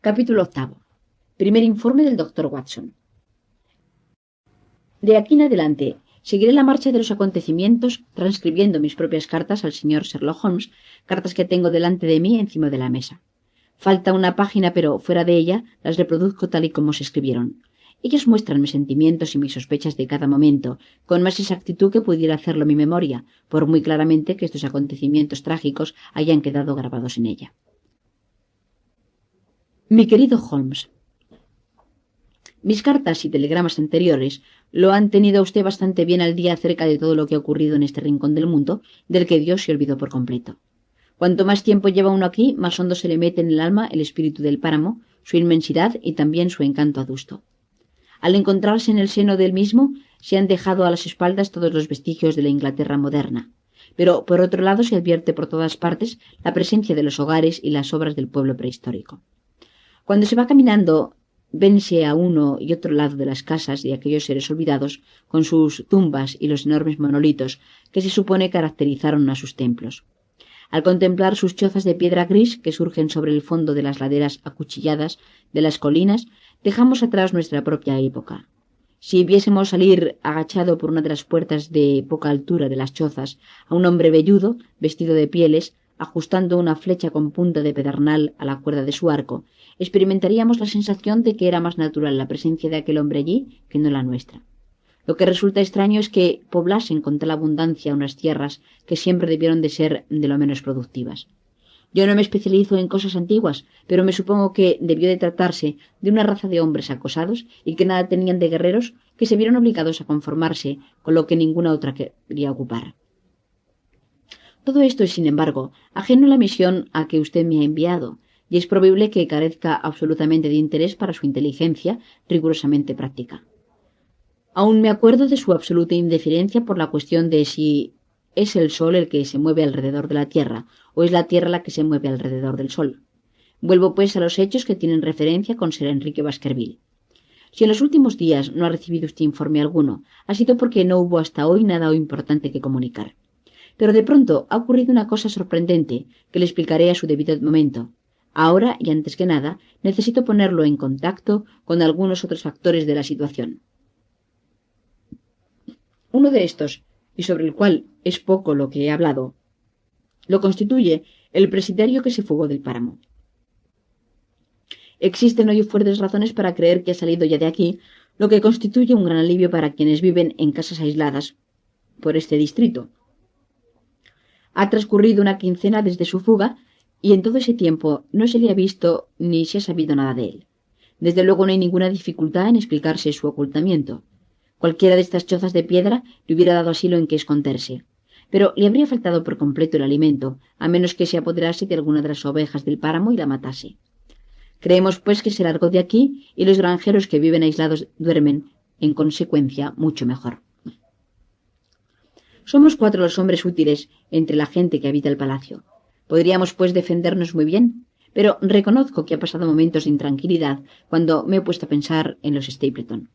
Capítulo octavo. Primer informe del doctor Watson. De aquí en adelante seguiré la marcha de los acontecimientos transcribiendo mis propias cartas al señor Sherlock Holmes, cartas que tengo delante de mí encima de la mesa. Falta una página, pero fuera de ella las reproduzco tal y como se escribieron. Ellas muestran mis sentimientos y mis sospechas de cada momento, con más exactitud que pudiera hacerlo mi memoria, por muy claramente que estos acontecimientos trágicos hayan quedado grabados en ella. Mi querido Holmes, mis cartas y telegramas anteriores lo han tenido a usted bastante bien al día acerca de todo lo que ha ocurrido en este rincón del mundo, del que Dios se olvidó por completo. Cuanto más tiempo lleva uno aquí, más hondo se le mete en el alma el espíritu del páramo, su inmensidad y también su encanto adusto. Al encontrarse en el seno del mismo, se han dejado a las espaldas todos los vestigios de la Inglaterra moderna, pero por otro lado se advierte por todas partes la presencia de los hogares y las obras del pueblo prehistórico. Cuando se va caminando, vense a uno y otro lado de las casas de aquellos seres olvidados, con sus tumbas y los enormes monolitos que se supone caracterizaron a sus templos. Al contemplar sus chozas de piedra gris que surgen sobre el fondo de las laderas acuchilladas de las colinas, dejamos atrás nuestra propia época. Si viésemos salir agachado por una de las puertas de poca altura de las chozas a un hombre velludo, vestido de pieles, ajustando una flecha con punta de pedernal a la cuerda de su arco, experimentaríamos la sensación de que era más natural la presencia de aquel hombre allí que no la nuestra. Lo que resulta extraño es que poblasen con tal abundancia unas tierras que siempre debieron de ser de lo menos productivas. Yo no me especializo en cosas antiguas, pero me supongo que debió de tratarse de una raza de hombres acosados y que nada tenían de guerreros, que se vieron obligados a conformarse con lo que ninguna otra quería ocupar. Todo esto es, sin embargo, ajeno a la misión a que usted me ha enviado, y es probable que carezca absolutamente de interés para su inteligencia rigurosamente práctica. Aún me acuerdo de su absoluta indiferencia por la cuestión de si es el Sol el que se mueve alrededor de la Tierra o es la Tierra la que se mueve alrededor del Sol. Vuelvo, pues, a los hechos que tienen referencia con Sir Enrique Baskerville. Si en los últimos días no ha recibido usted informe alguno, ha sido porque no hubo hasta hoy nada importante que comunicar. Pero de pronto ha ocurrido una cosa sorprendente que le explicaré a su debido momento. Ahora, y antes que nada, necesito ponerlo en contacto con algunos otros factores de la situación. Uno de estos, y sobre el cual es poco lo que he hablado, lo constituye el presidiario que se fugó del páramo. Existen hoy fuertes razones para creer que ha salido ya de aquí, lo que constituye un gran alivio para quienes viven en casas aisladas por este distrito. Ha transcurrido una quincena desde su fuga, y en todo ese tiempo no se le ha visto ni se ha sabido nada de él. Desde luego no hay ninguna dificultad en explicarse su ocultamiento. Cualquiera de estas chozas de piedra le hubiera dado asilo en que esconderse, pero le habría faltado por completo el alimento, a menos que se apoderase de alguna de las ovejas del páramo y la matase. Creemos, pues, que se largó de aquí y los granjeros que viven aislados duermen, en consecuencia, mucho mejor. Somos 4 los hombres útiles entre la gente que habita el palacio. Podríamos, pues, defendernos muy bien, pero reconozco que ha pasado momentos de intranquilidad cuando me he puesto a pensar en los Stapleton.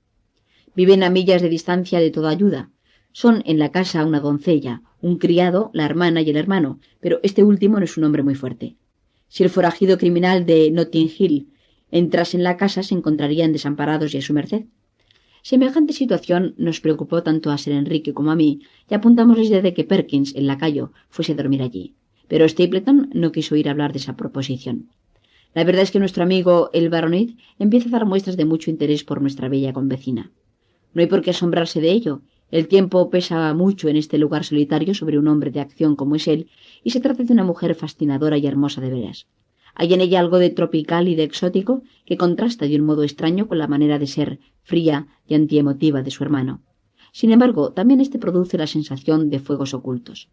Viven a millas de distancia de toda ayuda. Son en la casa una doncella, un criado, la hermana y el hermano, pero este último no es un hombre muy fuerte. Si el forajido criminal de Notting Hill entrase en la casa, se encontrarían desamparados y a su merced. Semejante situación nos preocupó tanto a Sir Enrique como a mí, y apuntamos la idea de que Perkins, el lacayo, fuese a dormir allí. Pero Stapleton no quiso oír hablar de esa proposición. La verdad es que nuestro amigo, el baronet, empieza a dar muestras de mucho interés por nuestra bella convecina. No hay por qué asombrarse de ello. El tiempo pesa mucho en este lugar solitario sobre un hombre de acción como es él, y se trata de una mujer fascinadora y hermosa de veras. Hay en ella algo de tropical y de exótico que contrasta de un modo extraño con la manera de ser fría y antiemotiva de su hermano. Sin embargo, también éste produce la sensación de fuegos ocultos.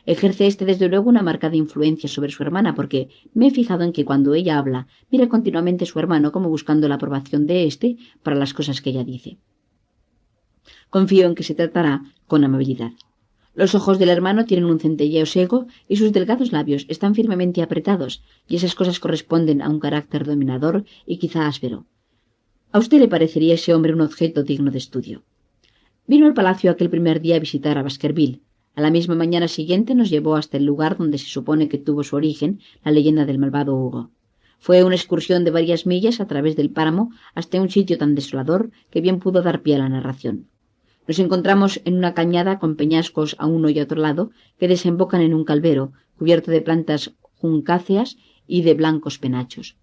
Ejerce desde luego una marcada influencia sobre su hermana, porque me he fijado en que cuando ella habla, mira continuamente a su hermano como buscando la aprobación de éste para las cosas que ella dice. Confío en que se tratará con amabilidad. Los ojos del hermano tienen un centelleo seco y sus delgados labios están firmemente apretados, y esas cosas corresponden a un carácter dominador y quizá áspero. A usted le parecería ese hombre un objeto digno de estudio. Vino al palacio aquel primer día a visitar a Baskerville. A la misma mañana siguiente nos llevó hasta el lugar donde se supone que tuvo su origen la leyenda del malvado Hugo. Fue una excursión de varias millas a través del páramo hasta un sitio tan desolador que bien pudo dar pie a la narración. Nos encontramos en una cañada con peñascos a uno y a otro lado que desembocan en un calvero cubierto de plantas juncáceas y de blancos penachos.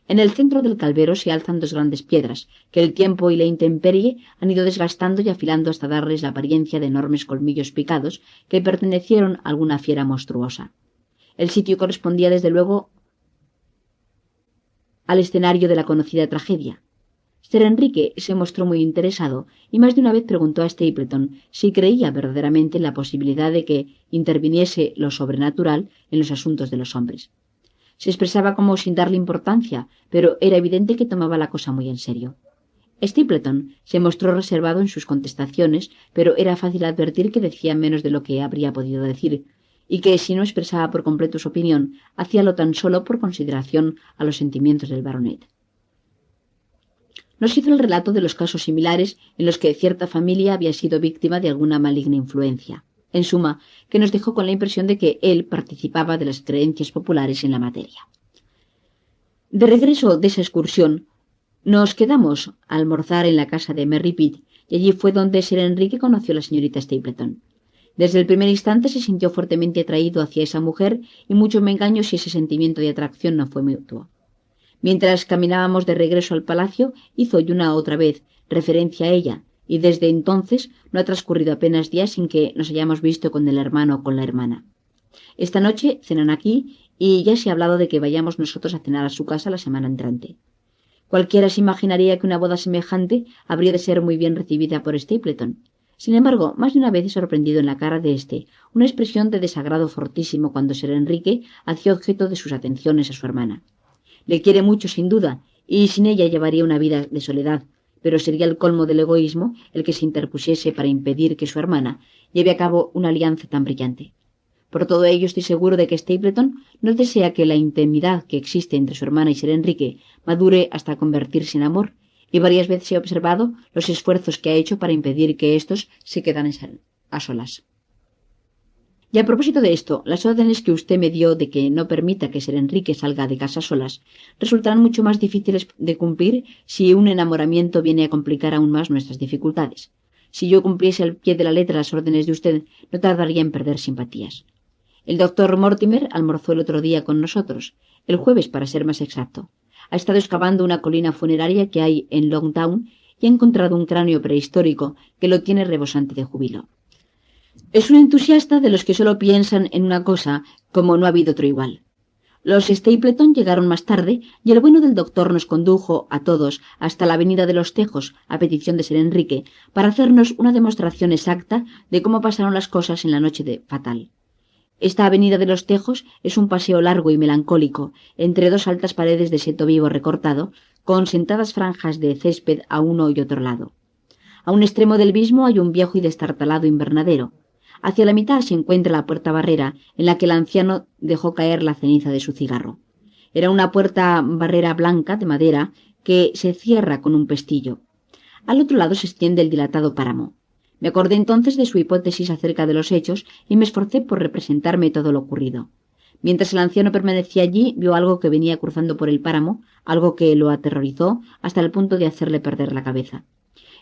En el centro del calvero se alzan dos grandes piedras, que el tiempo y la intemperie han ido desgastando y afilando hasta darles la apariencia de enormes colmillos picados que pertenecieron a alguna fiera monstruosa. El sitio correspondía desde luego al escenario de la conocida tragedia. Sir Enrique se mostró muy interesado y más de una vez preguntó a Stapleton si creía verdaderamente en la posibilidad de que interviniese lo sobrenatural en los asuntos de los hombres. Se expresaba como sin darle importancia, pero era evidente que tomaba la cosa muy en serio. Stapleton se mostró reservado en sus contestaciones, pero era fácil advertir que decía menos de lo que habría podido decir, y que si no expresaba por completo su opinión, hacíalo tan solo por consideración a los sentimientos del baronet. Nos hizo el relato de los casos similares en los que cierta familia había sido víctima de alguna maligna influencia. En suma, que nos dejó con la impresión de que él participaba de las creencias populares en la materia. De regreso de esa excursión, nos quedamos a almorzar en la casa de Merry Pitt, y allí fue donde Sir Enrique conoció a la señorita Stapleton. Desde el primer instante se sintió fuertemente atraído hacia esa mujer, y mucho me engaño si ese sentimiento de atracción no fue mutuo. Mientras caminábamos de regreso al palacio, hizo y una otra vez referencia a ella, y desde entonces no ha transcurrido apenas días sin que nos hayamos visto con el hermano o con la hermana. Esta noche cenan aquí y ya se ha hablado de que vayamos nosotros a cenar a su casa la semana entrante. Cualquiera se imaginaría que una boda semejante habría de ser muy bien recibida por Stapleton. Sin embargo, más de una vez he sorprendido en la cara de éste una expresión de desagrado fortísimo cuando Sir Enrique hacía objeto de sus atenciones a su hermana. Le quiere mucho, sin duda, y sin ella llevaría una vida de soledad, pero sería el colmo del egoísmo el que se interpusiese para impedir que su hermana lleve a cabo una alianza tan brillante. Por todo ello estoy seguro de que Stapleton no desea que la intimidad que existe entre su hermana y Sir Enrique madure hasta convertirse en amor, y varias veces he observado los esfuerzos que ha hecho para impedir que éstos se quedaran a solas. Y a propósito de esto, las órdenes que usted me dio de que no permita que Sir Enrique salga de casa solas resultarán mucho más difíciles de cumplir si un enamoramiento viene a complicar aún más nuestras dificultades. Si yo cumpliese al pie de la letra las órdenes de usted, no tardaría en perder simpatías. El doctor Mortimer almorzó el otro día con nosotros, el jueves para ser más exacto. Ha estado excavando una colina funeraria que hay en Longtown y ha encontrado un cráneo prehistórico que lo tiene rebosante de júbilo. Es un entusiasta de los que solo piensan en una cosa, como no ha habido otro igual. Los Stapleton llegaron más tarde y el bueno del doctor nos condujo a todos hasta la avenida de los Tejos, a petición de Sir Enrique, para hacernos una demostración exacta de cómo pasaron las cosas en la noche fatal. Esta avenida de los Tejos es un paseo largo y melancólico, entre dos altas paredes de seto vivo recortado, con sentadas franjas de césped a uno y otro lado. A un extremo del mismo hay un viejo y destartalado invernadero. Hacia la mitad se encuentra la puerta barrera, en la que el anciano dejó caer la ceniza de su cigarro. Era una puerta barrera blanca de madera que se cierra con un pestillo. Al otro lado se extiende el dilatado páramo. Me acordé entonces de su hipótesis acerca de los hechos y me esforcé por representarme todo lo ocurrido. Mientras el anciano permanecía allí, vio algo que venía cruzando por el páramo, algo que lo aterrorizó hasta el punto de hacerle perder la cabeza.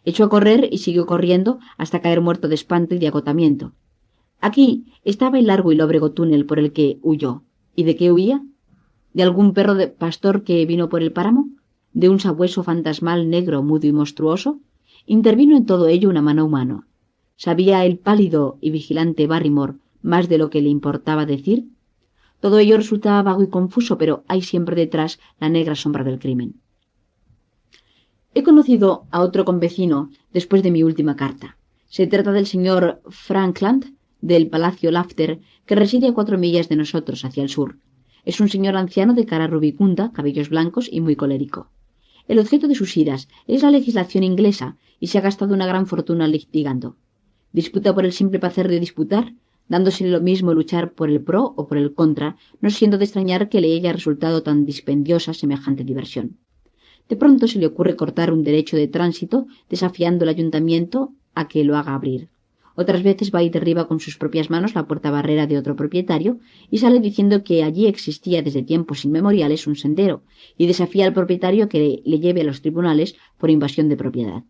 Echó a correr y siguió corriendo hasta caer muerto de espanto y de agotamiento. Aquí estaba el largo y lóbrego túnel por el que huyó. ¿Y de qué huía? ¿De algún perro de pastor que vino por el páramo? ¿De un sabueso fantasmal negro, mudo y monstruoso? Intervino en todo ello una mano humana. ¿Sabía el pálido y vigilante Barrymore más de lo que le importaba decir? Todo ello resultaba vago y confuso, pero hay siempre detrás la negra sombra del crimen. He conocido a otro convecino después de mi última carta. Se trata del señor Frankland, del Palacio Lafter, que reside a 4 millas de nosotros, hacia el sur. Es un señor anciano de cara rubicunda, cabellos blancos y muy colérico. El objeto de sus iras es la legislación inglesa y se ha gastado una gran fortuna litigando. Disputa por el simple placer de disputar, dándose lo mismo luchar por el pro o por el contra, no siendo de extrañar que le haya resultado tan dispendiosa semejante diversión. De pronto se le ocurre cortar un derecho de tránsito, desafiando al ayuntamiento a que lo haga abrir. Otras veces va y derriba con sus propias manos la puerta barrera de otro propietario y sale diciendo que allí existía desde tiempos inmemoriales un sendero y desafía al propietario que le lleve a los tribunales por invasión de propiedad.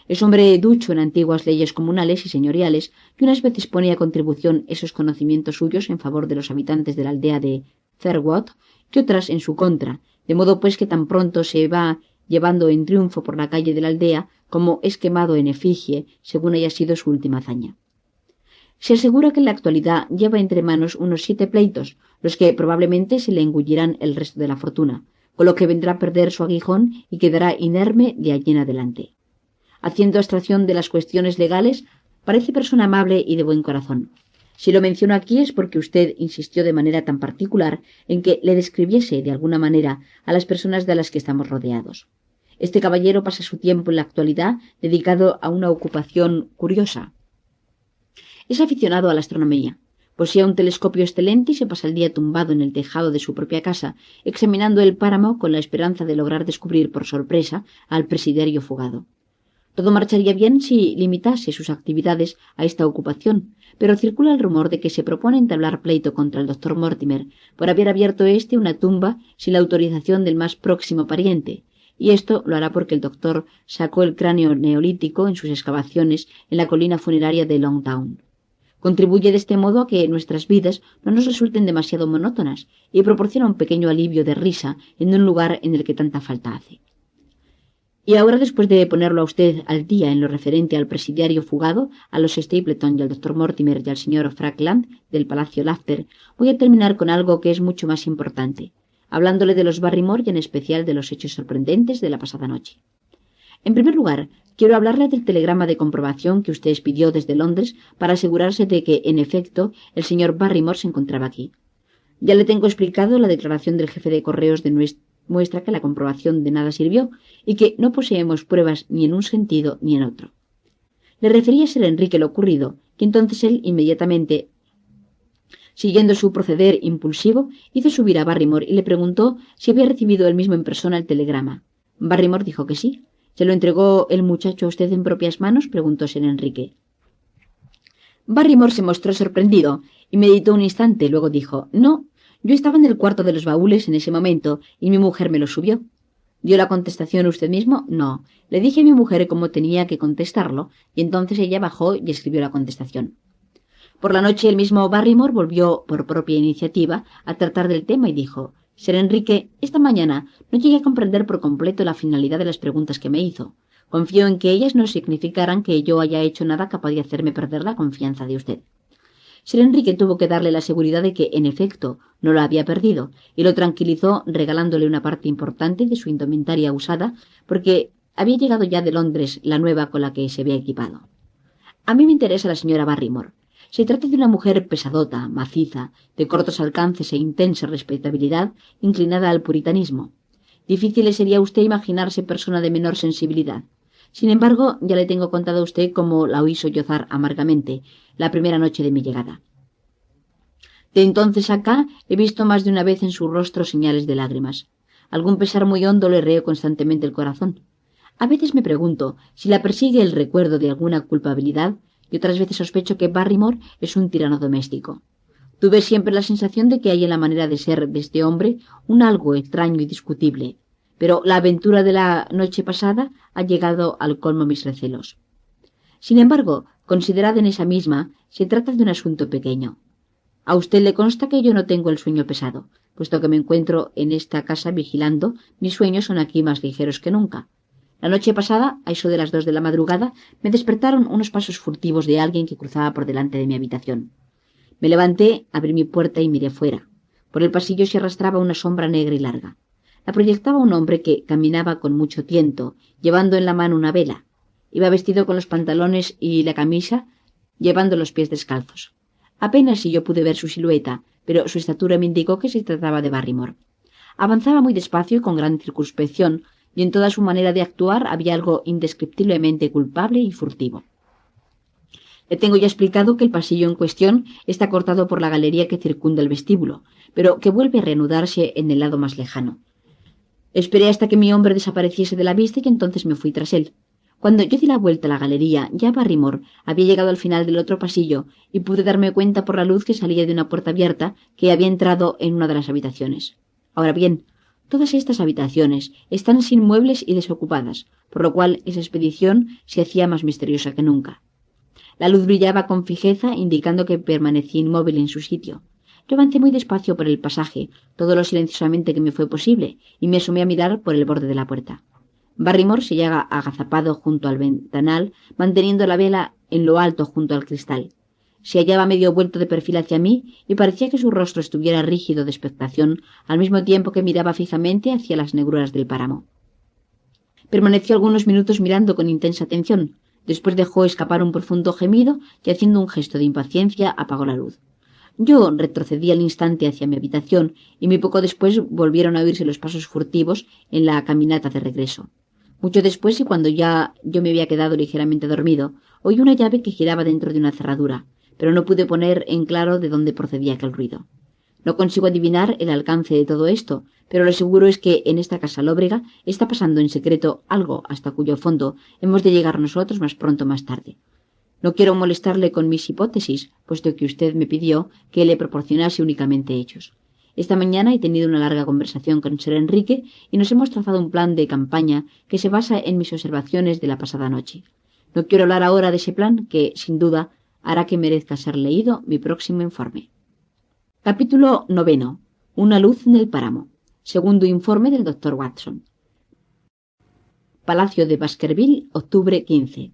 Es hombre ducho en antiguas leyes comunales y señoriales y unas veces pone a contribución esos conocimientos suyos en favor de los habitantes de la aldea de Thurwood y otras en su contra, de modo pues que tan pronto se va llevando en triunfo por la calle de la aldea como es quemado en efigie, según haya sido su última hazaña. Se asegura que en la actualidad lleva entre manos unos 7 pleitos, los que probablemente se le engullirán el resto de la fortuna, con lo que vendrá a perder su aguijón y quedará inerme de allí en adelante. Haciendo abstracción de las cuestiones legales, parece persona amable y de buen corazón. Si lo menciono aquí es porque usted insistió de manera tan particular en que le describiese de alguna manera a las personas de las que estamos rodeados. Este caballero pasa su tiempo en la actualidad dedicado a una ocupación curiosa. Es aficionado a la astronomía. Posee un telescopio excelente y se pasa el día tumbado en el tejado de su propia casa, examinando el páramo con la esperanza de lograr descubrir por sorpresa al presidiario fugado. Todo marcharía bien si limitase sus actividades a esta ocupación, pero circula el rumor de que se propone entablar pleito contra el doctor Mortimer por haber abierto éste una tumba sin la autorización del más próximo pariente, y esto lo hará porque el doctor sacó el cráneo neolítico en sus excavaciones en la colina funeraria de Longtown. Contribuye de este modo a que nuestras vidas no nos resulten demasiado monótonas y proporciona un pequeño alivio de risa en un lugar en el que tanta falta hace. Y ahora, después de ponerlo a usted al día en lo referente al presidiario fugado, a los Stapleton y al doctor Mortimer y al señor Frankland del Palacio Lafter, voy a terminar con algo que es mucho más importante, hablándole de los Barrymore y en especial de los hechos sorprendentes de la pasada noche. En primer lugar, quiero hablarle del telegrama de comprobación que usted expidió desde Londres para asegurarse de que, en efecto, el señor Barrymore se encontraba aquí. Ya le tengo explicado la declaración del jefe de correos de muestra que la comprobación de nada sirvió y que no poseemos pruebas ni en un sentido ni en otro. Le refería a Sir Enrique lo ocurrido, que entonces él inmediatamente, siguiendo su proceder impulsivo, hizo subir a Barrymore y le preguntó si había recibido él mismo en persona el telegrama. Barrymore dijo que sí. ¿Se lo entregó el muchacho a usted en propias manos?, preguntó Sir Enrique. Barrymore se mostró sorprendido y meditó un instante, luego dijo: «No, yo estaba en el cuarto de los baúles en ese momento y mi mujer me lo subió». ¿Dio la contestación usted mismo? No. Le dije a mi mujer cómo tenía que contestarlo y entonces ella bajó y escribió la contestación. Por la noche el mismo Barrymore volvió por propia iniciativa a tratar del tema y dijo: «Sir Enrique, esta mañana no llegué a comprender por completo la finalidad de las preguntas que me hizo. Confío en que ellas no significaran que yo haya hecho nada capaz de hacerme perder la confianza de usted». Sir Enrique tuvo que darle la seguridad de que, en efecto, no la había perdido, y lo tranquilizó regalándole una parte importante de su indumentaria usada, porque había llegado ya de Londres la nueva con la que se había equipado. «A mí me interesa la señora Barrymore. Se trata de una mujer pesadota, maciza, de cortos alcances e intensa respetabilidad, inclinada al puritanismo. Difícil le sería a usted imaginarse persona de menor sensibilidad. Sin embargo, ya le tengo contado a usted cómo la oí sollozar amargamente la primera noche de mi llegada. De entonces acá he visto más de una vez en su rostro señales de lágrimas. Algún pesar muy hondo le ree constantemente el corazón. A veces me pregunto si la persigue el recuerdo de alguna culpabilidad y otras veces sospecho que Barrymore es un tirano doméstico. Tuve siempre la sensación de que hay en la manera de ser de este hombre un algo extraño y discutible, pero la aventura de la noche pasada ha llegado al colmo mis recelos. Sin embargo, considerada en esa misma, se trata de un asunto pequeño. A usted le consta que yo no tengo el sueño pesado, puesto que me encuentro en esta casa vigilando, mis sueños son aquí más ligeros que nunca. La noche pasada, a eso de las 2 de la madrugada, me despertaron unos pasos furtivos de alguien que cruzaba por delante de mi habitación. Me levanté, abrí mi puerta y miré fuera. Por el pasillo se arrastraba una sombra negra y larga. La proyectaba un hombre que caminaba con mucho tiento, llevando en la mano una vela. Iba vestido con los pantalones y la camisa, llevando los pies descalzos. Apenas si yo pude ver su silueta, pero su estatura me indicó que se trataba de Barrymore. Avanzaba muy despacio y con gran circunspección, y en toda su manera de actuar había algo indescriptiblemente culpable y furtivo. Le tengo ya explicado que el pasillo en cuestión está cortado por la galería que circunda el vestíbulo, pero que vuelve a reanudarse en el lado más lejano. Esperé hasta que mi hombre desapareciese de la vista y entonces me fui tras él. Cuando yo di la vuelta a la galería, ya Barrymore había llegado al final del otro pasillo y pude darme cuenta por la luz que salía de una puerta abierta que había entrado en una de las habitaciones. Ahora bien, todas estas habitaciones están sin muebles y desocupadas, por lo cual esa expedición se hacía más misteriosa que nunca. La luz brillaba con fijeza, indicando que permanecía inmóvil en su sitio. Yo avancé muy despacio por el pasaje, todo lo silenciosamente que me fue posible, y me asomé a mirar por el borde de la puerta. Barrymore se hallaba agazapado junto al ventanal, manteniendo la vela en lo alto junto al cristal. Se hallaba medio vuelto de perfil hacia mí y parecía que su rostro estuviera rígido de expectación, al mismo tiempo que miraba fijamente hacia las negruras del páramo. Permaneció algunos minutos mirando con intensa atención. Después dejó escapar un profundo gemido y, haciendo un gesto de impaciencia, apagó la luz. Yo retrocedí al instante hacia mi habitación y muy poco después volvieron a oírse los pasos furtivos en la caminata de regreso. Mucho después, y cuando ya yo me había quedado ligeramente dormido, oí una llave que giraba dentro de una cerradura, pero no pude poner en claro de dónde procedía aquel ruido. No consigo adivinar el alcance de todo esto, pero lo seguro es que en esta casa lóbrega está pasando en secreto algo hasta cuyo fondo hemos de llegar nosotros más pronto o más tarde. No quiero molestarle con mis hipótesis, puesto que usted me pidió que le proporcionase únicamente hechos. Esta mañana he tenido una larga conversación con Sir Enrique y nos hemos trazado un plan de campaña que se basa en mis observaciones de la pasada noche. No quiero hablar ahora de ese plan que, sin duda, hará que merezca ser leído mi próximo informe. Capítulo 9. Una luz en el páramo. Segundo informe del Dr. Watson. Palacio de Baskerville, octubre 15.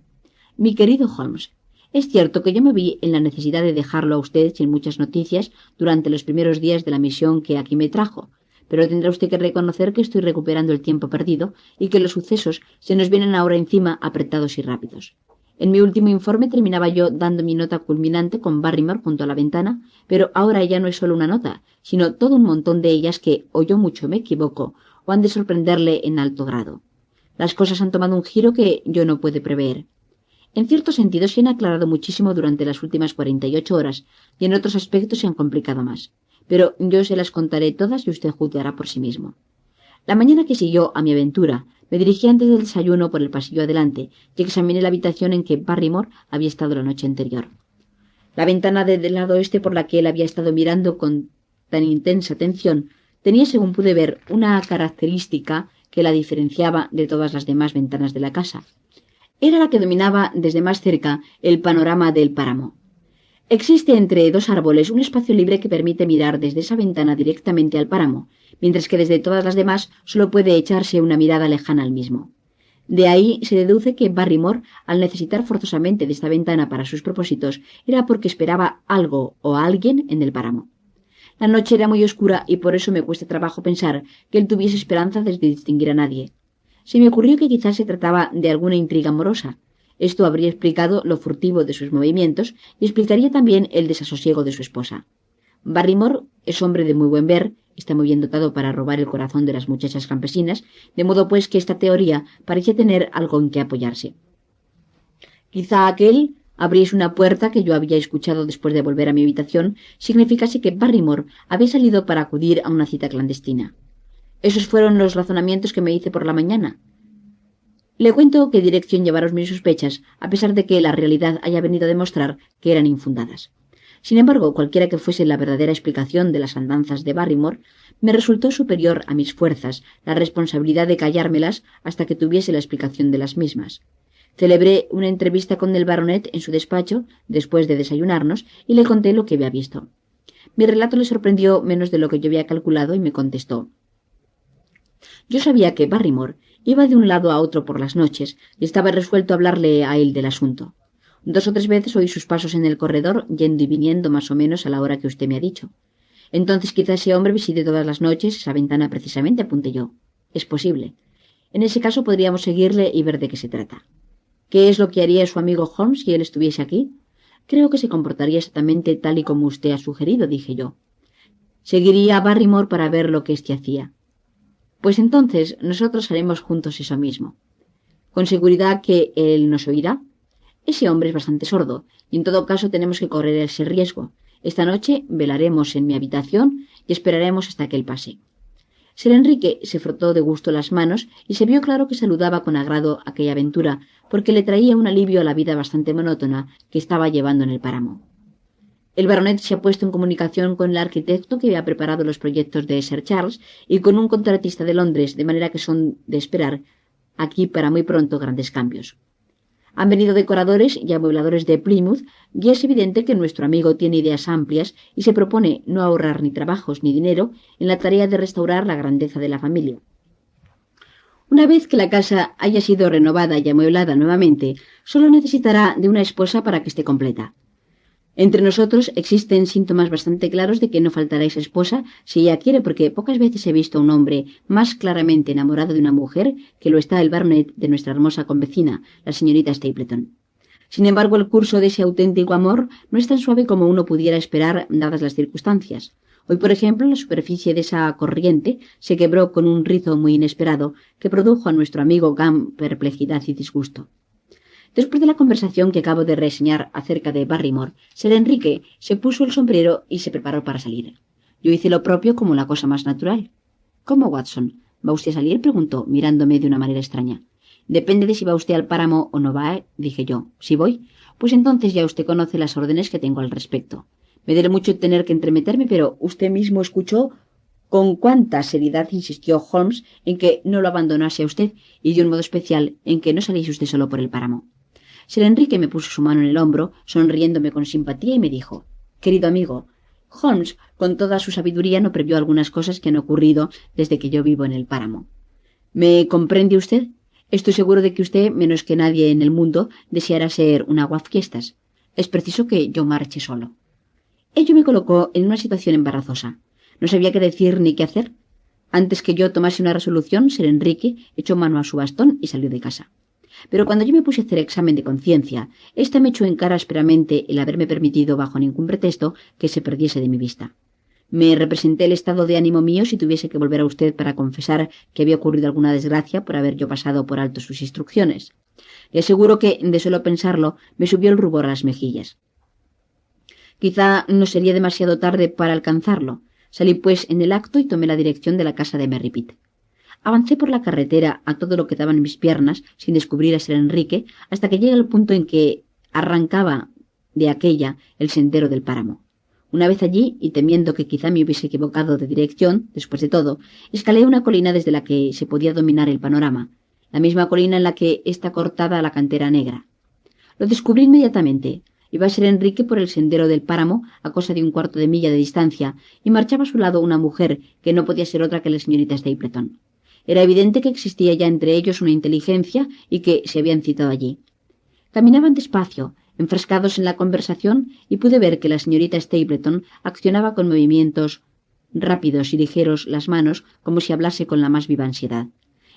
Mi querido Holmes, es cierto que yo me vi en la necesidad de dejarlo a usted sin muchas noticias durante los primeros días de la misión que aquí me trajo, pero tendrá usted que reconocer que estoy recuperando el tiempo perdido y que los sucesos se nos vienen ahora encima apretados y rápidos. En mi último informe terminaba yo dando mi nota culminante con Barrymore junto a la ventana, pero ahora ya no es solo una nota, sino todo un montón de ellas que, o yo mucho me equivoco, o han de sorprenderle en alto grado. Las cosas han tomado un giro que yo no puedo prever. En cierto sentido se han aclarado muchísimo durante las últimas 48 horas y en otros aspectos se han complicado más. Pero yo se las contaré todas y usted juzgará por sí mismo. La mañana que siguió a mi aventura, me dirigí antes del desayuno por el pasillo adelante y examiné la habitación en que Barrymore había estado la noche anterior. La ventana del lado oeste por la que él había estado mirando con tan intensa atención tenía, según pude ver, una característica que la diferenciaba de todas las demás ventanas de la casa. Era la que dominaba desde más cerca el panorama del páramo. Existe entre dos árboles un espacio libre que permite mirar desde esa ventana directamente al páramo, mientras que desde todas las demás solo puede echarse una mirada lejana al mismo. De ahí se deduce que Barrymore, al necesitar forzosamente de esta ventana para sus propósitos, era porque esperaba algo o a alguien en el páramo. La noche era muy oscura y por eso me cuesta trabajo pensar que él tuviese esperanza de distinguir a nadie. Se me ocurrió que quizás se trataba de alguna intriga amorosa. Esto habría explicado lo furtivo de sus movimientos y explicaría también el desasosiego de su esposa. Barrymore es hombre de muy buen ver, está muy bien dotado para robar el corazón de las muchachas campesinas, de modo pues que esta teoría parece tener algo en que apoyarse. Quizá aquel abriese una puerta que yo había escuchado después de volver a mi habitación significase que Barrymore había salido para acudir a una cita clandestina. Esos fueron los razonamientos que me hice por la mañana. Le cuento qué dirección llevaron mis sospechas, a pesar de que la realidad haya venido a demostrar que eran infundadas. Sin embargo, cualquiera que fuese la verdadera explicación de las andanzas de Barrymore, me resultó superior a mis fuerzas la responsabilidad de callármelas hasta que tuviese la explicación de las mismas. Celebré una entrevista con el baronet en su despacho, después de desayunarnos, y le conté lo que había visto. Mi relato le sorprendió menos de lo que yo había calculado y me contestó. Yo sabía que Barrymore iba de un lado a otro por las noches y estaba resuelto a hablarle a él del asunto. 2 o 3 veces oí sus pasos en el corredor, yendo y viniendo más o menos a la hora que usted me ha dicho. Entonces quizá ese hombre visite todas las noches esa ventana precisamente, apunté yo. Es posible. En ese caso podríamos seguirle y ver de qué se trata. ¿Qué es lo que haría su amigo Holmes si él estuviese aquí? Creo que se comportaría exactamente tal y como usted ha sugerido, dije yo. Seguiría a Barrymore para ver lo que éste hacía. Pues entonces nosotros haremos juntos eso mismo. ¿Con seguridad que él nos oirá? Ese hombre es bastante sordo, y en todo caso tenemos que correr ese riesgo. Esta noche velaremos en mi habitación y esperaremos hasta que él pase. Sir Enrique se frotó de gusto las manos y se vio claro que saludaba con agrado aquella aventura, porque le traía un alivio a la vida bastante monótona que estaba llevando en el páramo. El baronet se ha puesto en comunicación con el arquitecto que había preparado los proyectos de Sir Charles y con un contratista de Londres, de manera que son de esperar aquí para muy pronto grandes cambios. Han venido decoradores y amuebladores de Plymouth y es evidente que nuestro amigo tiene ideas amplias y se propone no ahorrar ni trabajos ni dinero en la tarea de restaurar la grandeza de la familia. Una vez que la casa haya sido renovada y amueblada nuevamente, solo necesitará de una esposa para que esté completa. Entre nosotros existen síntomas bastante claros de que no faltará esa esposa si ella quiere, porque pocas veces he visto a un hombre más claramente enamorado de una mujer que lo está el baronet de nuestra hermosa convecina, la señorita Stapleton. Sin embargo, el curso de ese auténtico amor no es tan suave como uno pudiera esperar dadas las circunstancias. Hoy, por ejemplo, la superficie de esa corriente se quebró con un rizo muy inesperado que produjo a nuestro amigo gran perplejidad y disgusto. Después de la conversación que acabo de reseñar acerca de Barrymore, Sir Enrique se puso el sombrero y se preparó para salir. Yo hice lo propio como la cosa más natural. —¿Cómo, Watson? ¿Va usted a salir? —preguntó, mirándome de una manera extraña. —Depende de si va usted al páramo o no va, dije yo. —Si voy, pues entonces ya usted conoce las órdenes que tengo al respecto. Me duele mucho tener que entremeterme, pero usted mismo escuchó con cuánta seriedad insistió Holmes en que no lo abandonase a usted y de un modo especial en que no saliese usted solo por el páramo. Sir Enrique me puso su mano en el hombro, sonriéndome con simpatía, y me dijo: —Querido amigo, Holmes, con toda su sabiduría, no previó algunas cosas que han ocurrido desde que yo vivo en el páramo. ¿Me comprende usted? Estoy seguro de que usted, menos que nadie en el mundo, deseará ser un aguafiestas. Es preciso que yo marche solo. Ello me colocó en una situación embarazosa. No sabía qué decir ni qué hacer. Antes que yo tomase una resolución, Sir Enrique echó mano a su bastón y salió de casa. Pero cuando yo me puse a hacer examen de conciencia, ésta me echó en cara ásperamente el haberme permitido bajo ningún pretexto que se perdiese de mi vista. Me representé el estado de ánimo mío si tuviese que volver a usted para confesar que había ocurrido alguna desgracia por haber yo pasado por alto sus instrucciones. Le aseguro que, de solo pensarlo, me subió el rubor a las mejillas. Quizá no sería demasiado tarde para alcanzarlo. Salí, pues, en el acto y tomé la dirección de la casa de Merripit. Avancé por la carretera a todo lo que daban mis piernas, sin descubrir a Sir Enrique, hasta que llegué al punto en que arrancaba de aquella el sendero del páramo. Una vez allí, y temiendo que quizá me hubiese equivocado de dirección, después de todo, escalé una colina desde la que se podía dominar el panorama, la misma colina en la que está cortada la cantera negra. Lo descubrí inmediatamente. Iba Sir Enrique por el sendero del páramo a cosa de un cuarto de milla de distancia, y marchaba a su lado una mujer que no podía ser otra que la señorita Stapleton. Era evidente que existía ya entre ellos una inteligencia y que se habían citado allí. Caminaban despacio, enfrascados en la conversación, y pude ver que la señorita Stapleton accionaba con movimientos rápidos y ligeros las manos como si hablase con la más viva ansiedad.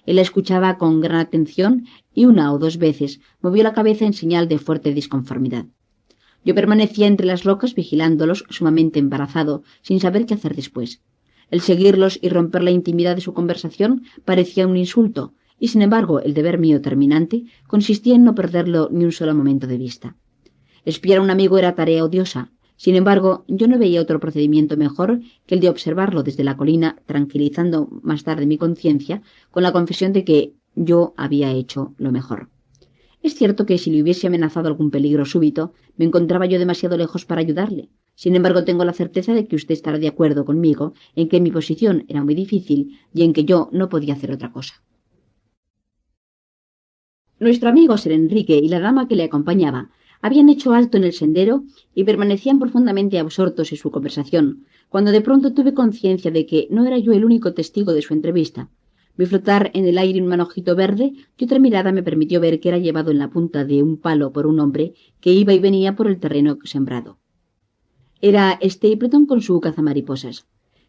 Él la escuchaba con gran atención y una o dos veces movió la cabeza en señal de fuerte disconformidad. Yo permanecía entre las rocas vigilándolos, sumamente embarazado, sin saber qué hacer después. El seguirlos y romper la intimidad de su conversación parecía un insulto, y sin embargo el deber mío terminante consistía en no perderlo ni un solo momento de vista. Espiar a un amigo era tarea odiosa. Sin embargo, yo no veía otro procedimiento mejor que el de observarlo desde la colina, tranquilizando más tarde mi conciencia con la confesión de que yo había hecho lo mejor. Es cierto que si le hubiese amenazado algún peligro súbito, me encontraba yo demasiado lejos para ayudarle. Sin embargo, tengo la certeza de que usted estará de acuerdo conmigo en que mi posición era muy difícil y en que yo no podía hacer otra cosa. Nuestro amigo Sir Enrique y la dama que le acompañaba habían hecho alto en el sendero y permanecían profundamente absortos en su conversación, cuando de pronto tuve conciencia de que no era yo el único testigo de su entrevista. Vi flotar en el aire un manojito verde y otra mirada me permitió ver que era llevado en la punta de un palo por un hombre que iba y venía por el terreno sembrado. Era Stapleton con su cazamariposas.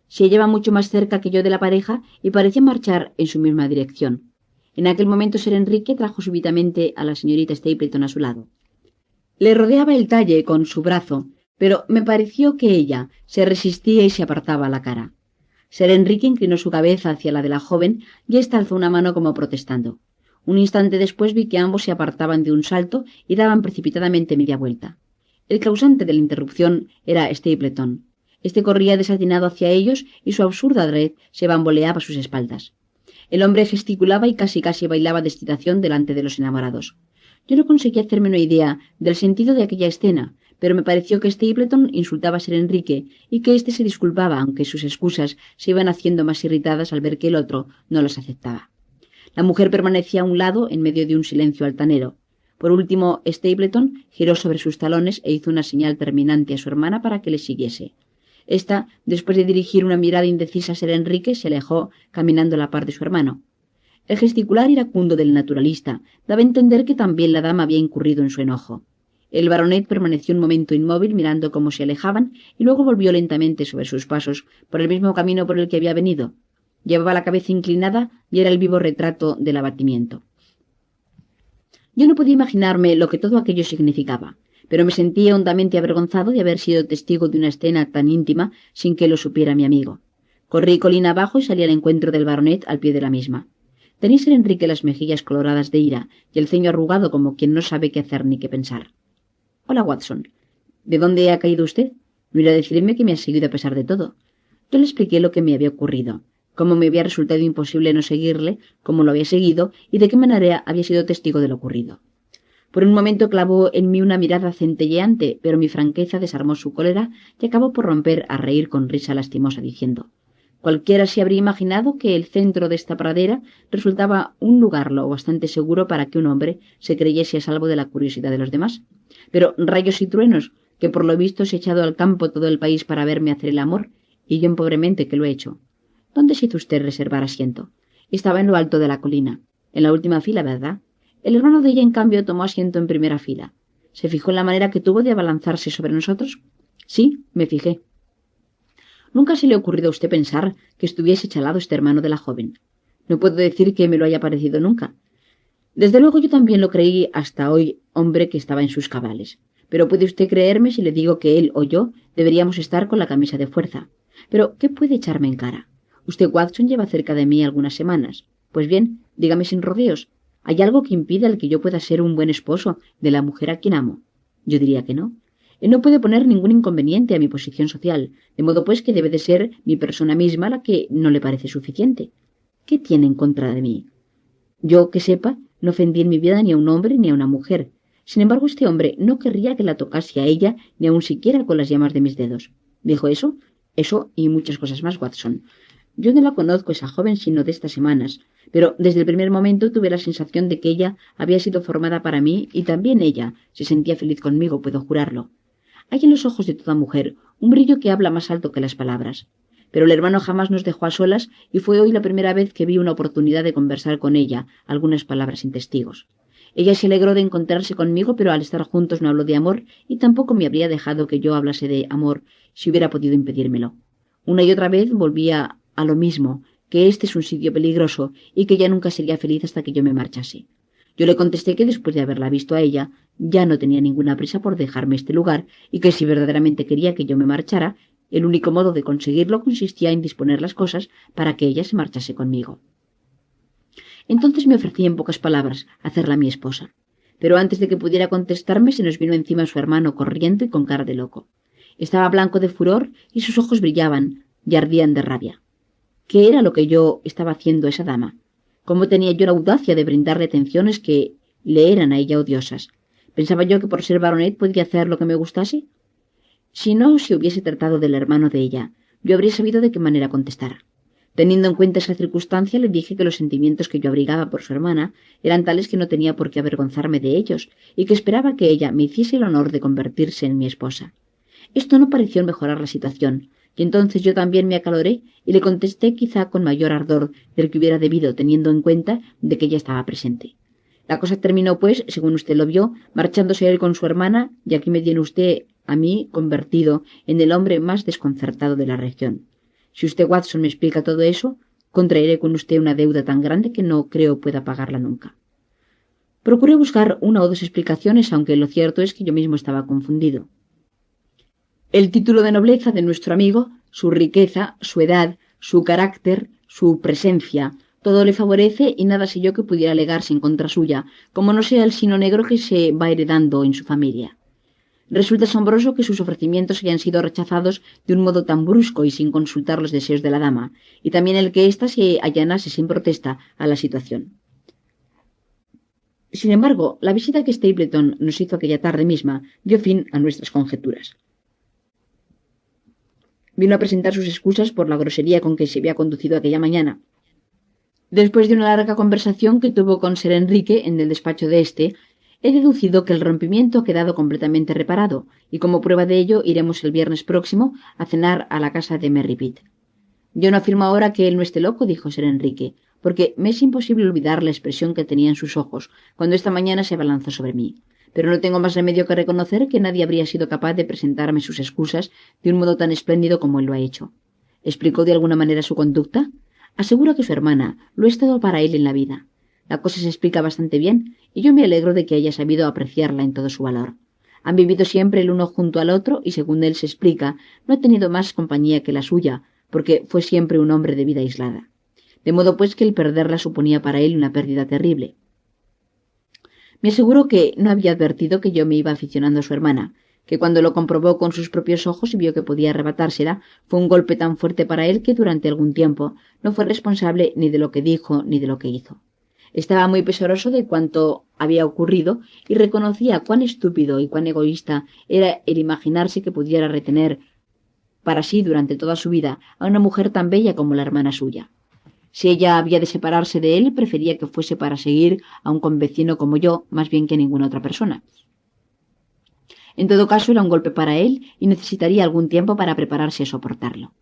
Se hallaba mucho más cerca que yo de la pareja y parecía marchar en su misma dirección. En aquel momento Sir Enrique trajo súbitamente a la señorita Stapleton a su lado. Le rodeaba el talle con su brazo, pero me pareció que ella se resistía y se apartaba la cara. Sir Enrique inclinó su cabeza hacia la de la joven y ésta alzó una mano como protestando. Un instante después vi que ambos se apartaban de un salto y daban precipitadamente media vuelta. El causante de la interrupción era Stapleton. Este corría desatinado hacia ellos y su absurda red se bamboleaba a sus espaldas. El hombre gesticulaba y casi bailaba de excitación delante de los enamorados. Yo no conseguí hacerme una idea del sentido de aquella escena, pero me pareció que Stapleton insultaba a Sir Enrique y que éste se disculpaba, aunque sus excusas se iban haciendo más irritadas al ver que el otro no las aceptaba. La mujer permanecía a un lado en medio de un silencio altanero. Por último, Stapleton giró sobre sus talones e hizo una señal terminante a su hermana para que le siguiese. Esta, después de dirigir una mirada indecisa a Sir Enrique, se alejó, caminando a la par de su hermano. El gesticular iracundo del naturalista daba a entender que también la dama había incurrido en su enojo. El baronet permaneció un momento inmóvil mirando cómo se alejaban y luego volvió lentamente sobre sus pasos por el mismo camino por el que había venido. Llevaba la cabeza inclinada y era el vivo retrato del abatimiento. Yo no podía imaginarme lo que todo aquello significaba, pero me sentía hondamente avergonzado de haber sido testigo de una escena tan íntima sin que lo supiera mi amigo. Corrí colina abajo y salí al encuentro del baronet al pie de la misma. Tenía Sir Enrique las mejillas coloradas de ira y el ceño arrugado como quien no sabe qué hacer ni qué pensar. «Hola, Watson. ¿De dónde ha caído usted? No irá a decirme que me ha seguido a pesar de todo». Yo le expliqué lo que me había ocurrido, cómo me había resultado imposible no seguirle, cómo lo había seguido y de qué manera había sido testigo de lo ocurrido. Por un momento clavó en mí una mirada centelleante, pero mi franqueza desarmó su cólera y acabó por romper a reír con risa lastimosa, diciendo: «Cualquiera se habría imaginado que el centro de esta pradera resultaba un lugar lo bastante seguro para que un hombre se creyese a salvo de la curiosidad de los demás. Pero rayos y truenos, que por lo visto se ha echado al campo todo el país para verme hacer el amor, y yo pobremente que lo he hecho. ¿Dónde se hizo usted reservar asiento? Estaba en lo alto de la colina, en la última fila, ¿verdad? El hermano de ella, en cambio, tomó asiento en primera fila. ¿Se fijó en la manera que tuvo de abalanzarse sobre nosotros? Sí, me fijé. ¿Nunca se le ha ocurrido a usted pensar que estuviese chalado este hermano de la joven? No puedo decir que me lo haya parecido nunca. Desde luego yo también lo creí hasta hoy hombre que estaba en sus cabales. Pero puede usted creerme si le digo que él o yo deberíamos estar con la camisa de fuerza. Pero, ¿qué puede echarme en cara? Usted, Watson, lleva cerca de mí algunas semanas. Pues bien, dígame sin rodeos, ¿hay algo que impida el que yo pueda ser un buen esposo de la mujer a quien amo? Yo diría que no. Él no puede poner ningún inconveniente a mi posición social, de modo pues que debe de ser mi persona misma la que no le parece suficiente. ¿Qué tiene en contra de mí? Yo, que sepa, no ofendí en mi vida ni a un hombre ni a una mujer. Sin embargo, este hombre no querría que la tocase a ella ni aun siquiera con las yemas de mis dedos. ¿Dijo eso? Eso y muchas cosas más, Watson. Yo no la conozco, esa joven, sino de estas semanas, pero desde el primer momento tuve la sensación de que ella había sido formada para mí y también ella se sentía feliz conmigo, puedo jurarlo. Hay en los ojos de toda mujer un brillo que habla más alto que las palabras. Pero el hermano jamás nos dejó a solas y fue hoy la primera vez que vi una oportunidad de conversar con ella, algunas palabras sin testigos. Ella se alegró de encontrarse conmigo, pero al estar juntos no habló de amor y tampoco me habría dejado que yo hablase de amor si hubiera podido impedírmelo. Una y otra vez volvía a lo mismo, que este es un sitio peligroso y que ella nunca sería feliz hasta que yo me marchase. Yo le contesté que después de haberla visto a ella, ya no tenía ninguna prisa por dejarme este lugar y que si verdaderamente quería que yo me marchara, el único modo de conseguirlo consistía en disponer las cosas para que ella se marchase conmigo. Entonces me ofrecí en pocas palabras hacerla mi esposa. Pero antes de que pudiera contestarme se nos vino encima su hermano corriendo y con cara de loco. Estaba blanco de furor y sus ojos brillaban y ardían de rabia. ¿Qué era lo que yo estaba haciendo a esa dama? ¿Cómo tenía yo la audacia de brindarle atenciones que le eran a ella odiosas? ¿Pensaba yo que por ser baronet podía hacer lo que me gustase? Si no se hubiese tratado del hermano de ella, yo habría sabido de qué manera contestar. Teniendo en cuenta esa circunstancia, le dije que los sentimientos que yo abrigaba por su hermana eran tales que no tenía por qué avergonzarme de ellos y que esperaba que ella me hiciese el honor de convertirse en mi esposa. Esto no pareció mejorar la situación, y entonces yo también me acaloré y le contesté quizá con mayor ardor del que hubiera debido, teniendo en cuenta de que ella estaba presente. La cosa terminó, pues, según usted lo vio, marchándose él con su hermana, y aquí me tiene usted a mí convertido en el hombre más desconcertado de la región. Si usted, Watson, me explica todo eso, contraeré con usted una deuda tan grande que no creo pueda pagarla nunca. Procuré buscar una o dos explicaciones, aunque lo cierto es que yo mismo estaba confundido. El título de nobleza de nuestro amigo, su riqueza, su edad, su carácter, su presencia, todo le favorece y nada sé yo que pudiera alegarse en contra suya, como no sea el sino negro que se va heredando en su familia. Resulta asombroso que sus ofrecimientos hayan sido rechazados de un modo tan brusco y sin consultar los deseos de la dama, y también el que ésta se allanase sin protesta a la situación. Sin embargo, la visita que Stapleton nos hizo aquella tarde misma dio fin a nuestras conjeturas. Vino a presentar sus excusas por la grosería con que se había conducido aquella mañana. Después de una larga conversación que tuvo con Sir Enrique en el despacho de éste, he deducido que el rompimiento ha quedado completamente reparado, y como prueba de ello iremos el viernes próximo a cenar a la casa de Merripit. Yo no afirmo ahora que él no esté loco, dijo Sir Enrique, porque me es imposible olvidar la expresión que tenía en sus ojos cuando esta mañana se abalanzó sobre mí. Pero no tengo más remedio que reconocer que nadie habría sido capaz de presentarme sus excusas de un modo tan espléndido como él lo ha hecho. ¿Explicó de alguna manera su conducta? Aseguro que su hermana lo es todo para él en la vida. La cosa se explica bastante bien, y yo me alegro de que haya sabido apreciarla en todo su valor. Han vivido siempre el uno junto al otro, y según él se explica, no ha tenido más compañía que la suya, porque fue siempre un hombre de vida aislada. De modo pues que el perderla suponía para él una pérdida terrible. Me aseguró que no había advertido que yo me iba aficionando a su hermana, que cuando lo comprobó con sus propios ojos y vio que podía arrebatársela, fue un golpe tan fuerte para él que durante algún tiempo no fue responsable ni de lo que dijo ni de lo que hizo. Estaba muy pesaroso de cuanto había ocurrido y reconocía cuán estúpido y cuán egoísta era el imaginarse que pudiera retener para sí durante toda su vida a una mujer tan bella como la hermana suya. Si ella había de separarse de él, prefería que fuese para seguir a un convecino como yo, más bien que ninguna otra persona. En todo caso, era un golpe para él y necesitaría algún tiempo para prepararse a soportarlo.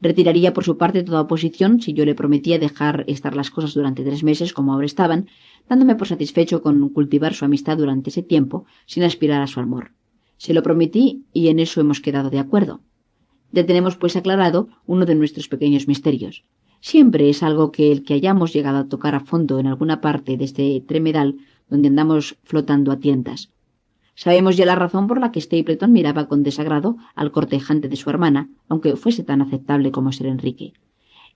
Retiraría por su parte toda oposición si yo le prometía dejar estar las cosas durante 3 meses como ahora estaban, dándome por satisfecho con cultivar su amistad durante ese tiempo, sin aspirar a su amor. Se lo prometí y en eso hemos quedado de acuerdo. Ya tenemos pues aclarado uno de nuestros pequeños misterios. Siempre es algo que el que hayamos llegado a tocar a fondo en alguna parte de este tremedal donde andamos flotando a tientas. Sabemos ya la razón por la que Stapleton miraba con desagrado al cortejante de su hermana, aunque fuese tan aceptable como Sir Enrique.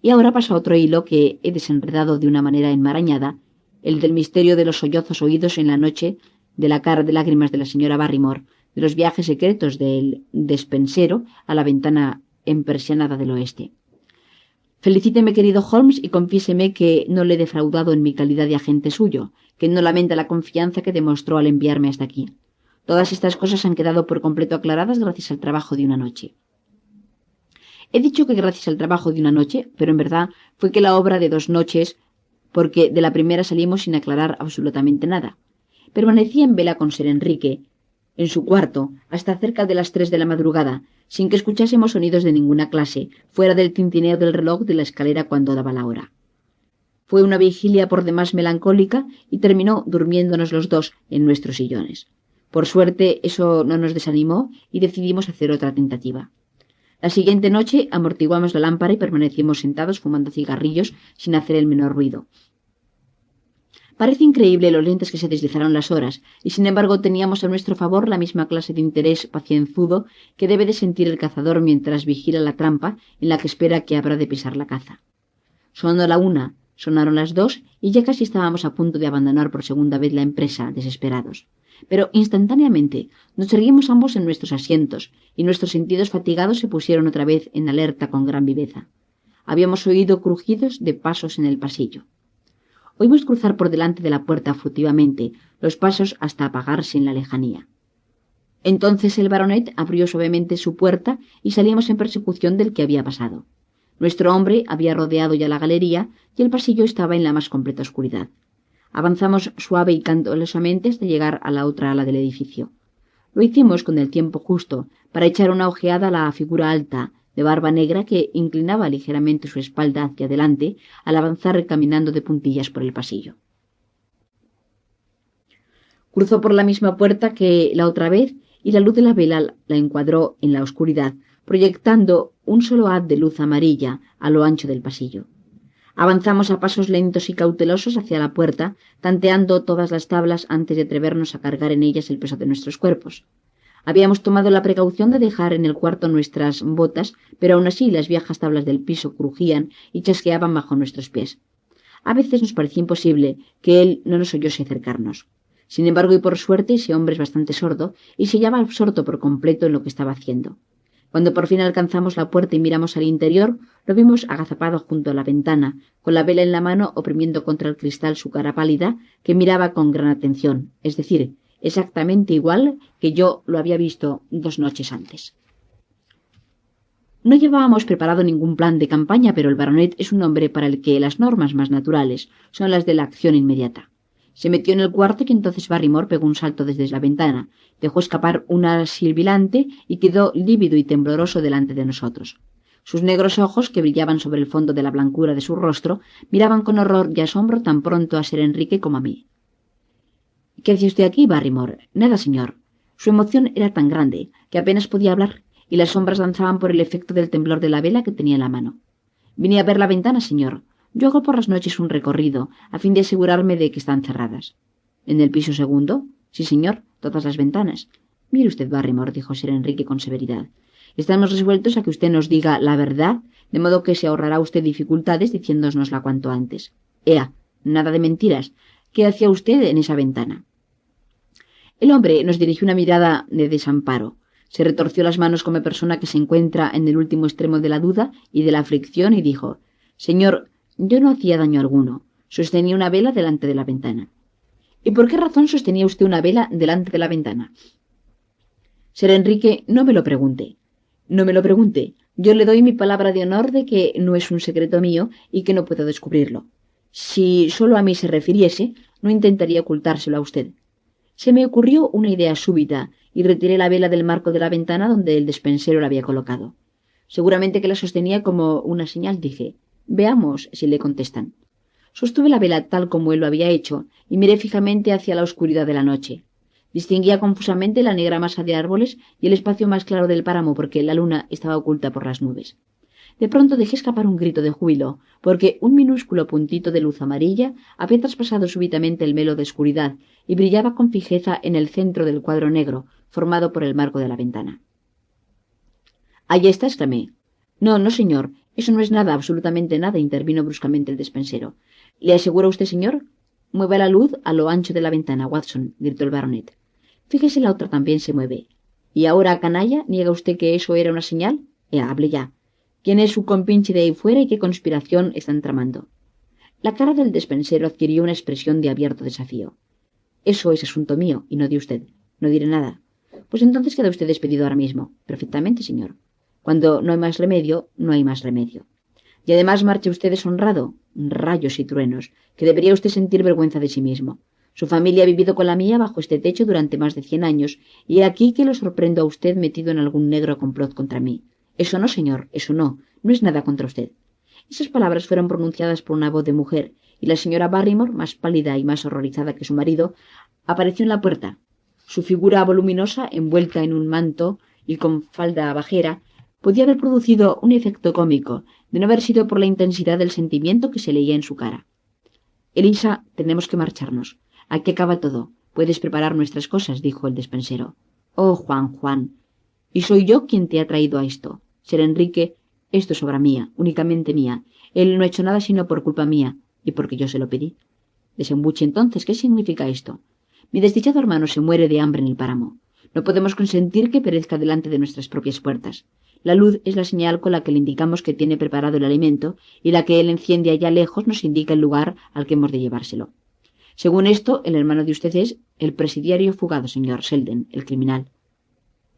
Y ahora pasa otro hilo que he desenredado de una manera enmarañada, el del misterio de los sollozos oídos en la noche, de la cara de lágrimas de la señora Barrymore, de los viajes secretos del despensero a la ventana empersianada del oeste. Felicíteme, querido Holmes, y confiéseme que no le he defraudado en mi calidad de agente suyo, que no lamenta la confianza que demostró al enviarme hasta aquí. Todas estas cosas han quedado por completo aclaradas gracias al trabajo de una noche. He dicho que gracias al trabajo de una noche, pero en verdad fue que la obra de 2 noches, porque de la primera salimos sin aclarar absolutamente nada. Permanecía en vela con Sir Enrique, en su cuarto, hasta cerca de las 3 de la madrugada, sin que escuchásemos sonidos de ninguna clase, fuera del tintineo del reloj de la escalera cuando daba la hora. Fue una vigilia por demás melancólica y terminó durmiéndonos los dos en nuestros sillones. Por suerte, eso no nos desanimó y decidimos hacer otra tentativa. La siguiente noche amortiguamos la lámpara y permanecimos sentados fumando cigarrillos sin hacer el menor ruido. Parece increíble lo lentas que se deslizaron las horas, y sin embargo teníamos a nuestro favor la misma clase de interés pacienzudo que debe de sentir el cazador mientras vigila la trampa en la que espera que habrá de pisar la caza. Sonó la 1, sonaron las 2, y ya casi estábamos a punto de abandonar por segunda vez la empresa, desesperados. Pero instantáneamente nos erguimos ambos en nuestros asientos, y nuestros sentidos fatigados se pusieron otra vez en alerta con gran viveza. Habíamos oído crujidos de pasos en el pasillo. Oímos cruzar por delante de la puerta furtivamente, los pasos hasta apagarse en la lejanía. Entonces el baronet abrió suavemente su puerta y salimos en persecución del que había pasado. Nuestro hombre había rodeado ya la galería y el pasillo estaba en la más completa oscuridad. Avanzamos suave y cautelosamente hasta llegar a la otra ala del edificio. Lo hicimos con el tiempo justo para echar una ojeada a la figura alta, de barba negra, que inclinaba ligeramente su espalda hacia adelante al avanzar caminando de puntillas por el pasillo. Cruzó por la misma puerta que la otra vez y la luz de la vela la encuadró en la oscuridad, proyectando un solo haz de luz amarilla a lo ancho del pasillo. Avanzamos a pasos lentos y cautelosos hacia la puerta, tanteando todas las tablas antes de atrevernos a cargar en ellas el peso de nuestros cuerpos. Habíamos tomado la precaución de dejar en el cuarto nuestras botas, pero aún así las viejas tablas del piso crujían y chasqueaban bajo nuestros pies. A veces nos parecía imposible que él no nos oyose acercarnos. Sin embargo, y por suerte, ese hombre es bastante sordo y se hallaba absorto por completo en lo que estaba haciendo. Cuando por fin alcanzamos la puerta y miramos al interior, lo vimos agazapado junto a la ventana, con la vela en la mano, oprimiendo contra el cristal su cara pálida, que miraba con gran atención, es decir, exactamente igual que yo lo había visto 2 noches antes. No llevábamos preparado ningún plan de campaña, pero el baronet es un hombre para el que las normas más naturales son las de la acción inmediata. Se metió en el cuarto y entonces Barrymore pegó un salto desde la ventana, dejó escapar una silbilante y quedó lívido y tembloroso delante de nosotros. Sus negros ojos, que brillaban sobre el fondo de la blancura de su rostro, miraban con horror y asombro tan pronto a Sir Enrique como a mí. —¿Qué hace usted aquí, Barrymore? —Nada, señor. Su emoción era tan grande que apenas podía hablar, y las sombras danzaban por el efecto del temblor de la vela que tenía en la mano. —Vine a ver la ventana, señor. Yo hago por las noches un recorrido, a fin de asegurarme de que están cerradas. —¿En el piso segundo? —Sí, señor, todas las ventanas. —Mire usted, Barrymore —dijo Sir Enrique con severidad—, estamos resueltos a que usted nos diga la verdad, de modo que se ahorrará usted dificultades diciéndonosla cuanto antes. Ea, nada de mentiras. ¿Qué hacía usted en esa ventana? El hombre nos dirigió una mirada de desamparo. Se retorció las manos como persona que se encuentra en el último extremo de la duda y de la aflicción y dijo: —Señor, yo no hacía daño alguno. Sostenía una vela delante de la ventana. —¿Y por qué razón sostenía usted una vela delante de la ventana? —Sir Enrique, no me lo pregunte. No me lo pregunte. Yo le doy mi palabra de honor de que no es un secreto mío y que no puedo descubrirlo. Si solo a mí se refiriese, no intentaría ocultárselo a usted. Se me ocurrió una idea súbita y retiré la vela del marco de la ventana donde el despensero la había colocado. Seguramente que la sostenía como una señal, dije. Veamos si le contestan. Sostuve la vela tal como él lo había hecho y miré fijamente hacia la oscuridad de la noche. Distinguía confusamente la negra masa de árboles y el espacio más claro del páramo porque la luna estaba oculta por las nubes. De pronto dejé escapar un grito de júbilo, porque un minúsculo puntito de luz amarilla había traspasado súbitamente el velo de oscuridad y brillaba con fijeza en el centro del cuadro negro, formado por el marco de la ventana. —Ahí está —exclamé. —No, no, señor, eso no es nada, absolutamente nada —intervino bruscamente el despensero—. ¿Le asegura usted, señor? —Mueva la luz a lo ancho de la ventana, Watson —gritó el baronet—. Fíjese, la otra también se mueve. —¿Y ahora, canalla, niega usted que eso era una señal? Hable ya. ¿Quién es su compinche de ahí fuera y qué conspiración están tramando? La cara del despensero adquirió una expresión de abierto desafío. Eso es asunto mío, y no de usted. No diré nada. Pues entonces queda usted despedido ahora mismo. Perfectamente, señor. Cuando no hay más remedio, no hay más remedio. Y además marche usted deshonrado. Rayos y truenos, que debería usted sentir vergüenza de sí mismo. Su familia ha vivido con la mía bajo este techo durante más de 100 años, y he aquí que lo sorprendo a usted metido en algún negro complot contra mí. Eso no, señor, eso no. No es nada contra usted. Esas palabras fueron pronunciadas por una voz de mujer, y la señora Barrymore, más pálida y más horrorizada que su marido, apareció en la puerta. Su figura voluminosa, envuelta en un manto y con falda bajera, podía haber producido un efecto cómico, de no haber sido por la intensidad del sentimiento que se leía en su cara. —Elisa, tenemos que marcharnos. Aquí acaba todo. Puedes preparar nuestras cosas —dijo el despensero. —Oh, Juan. Y soy yo quien te ha traído a esto. Sir Enrique, esto es obra mía, únicamente mía. Él no ha hecho nada sino por culpa mía, y porque yo se lo pedí. Desembuche entonces, ¿qué significa esto? Mi desdichado hermano se muere de hambre en el páramo. No podemos consentir que perezca delante de nuestras propias puertas. La luz es la señal con la que le indicamos que tiene preparado el alimento, y la que él enciende allá lejos nos indica el lugar al que hemos de llevárselo. Según esto, el hermano de usted es el presidiario fugado, señor Selden, el criminal.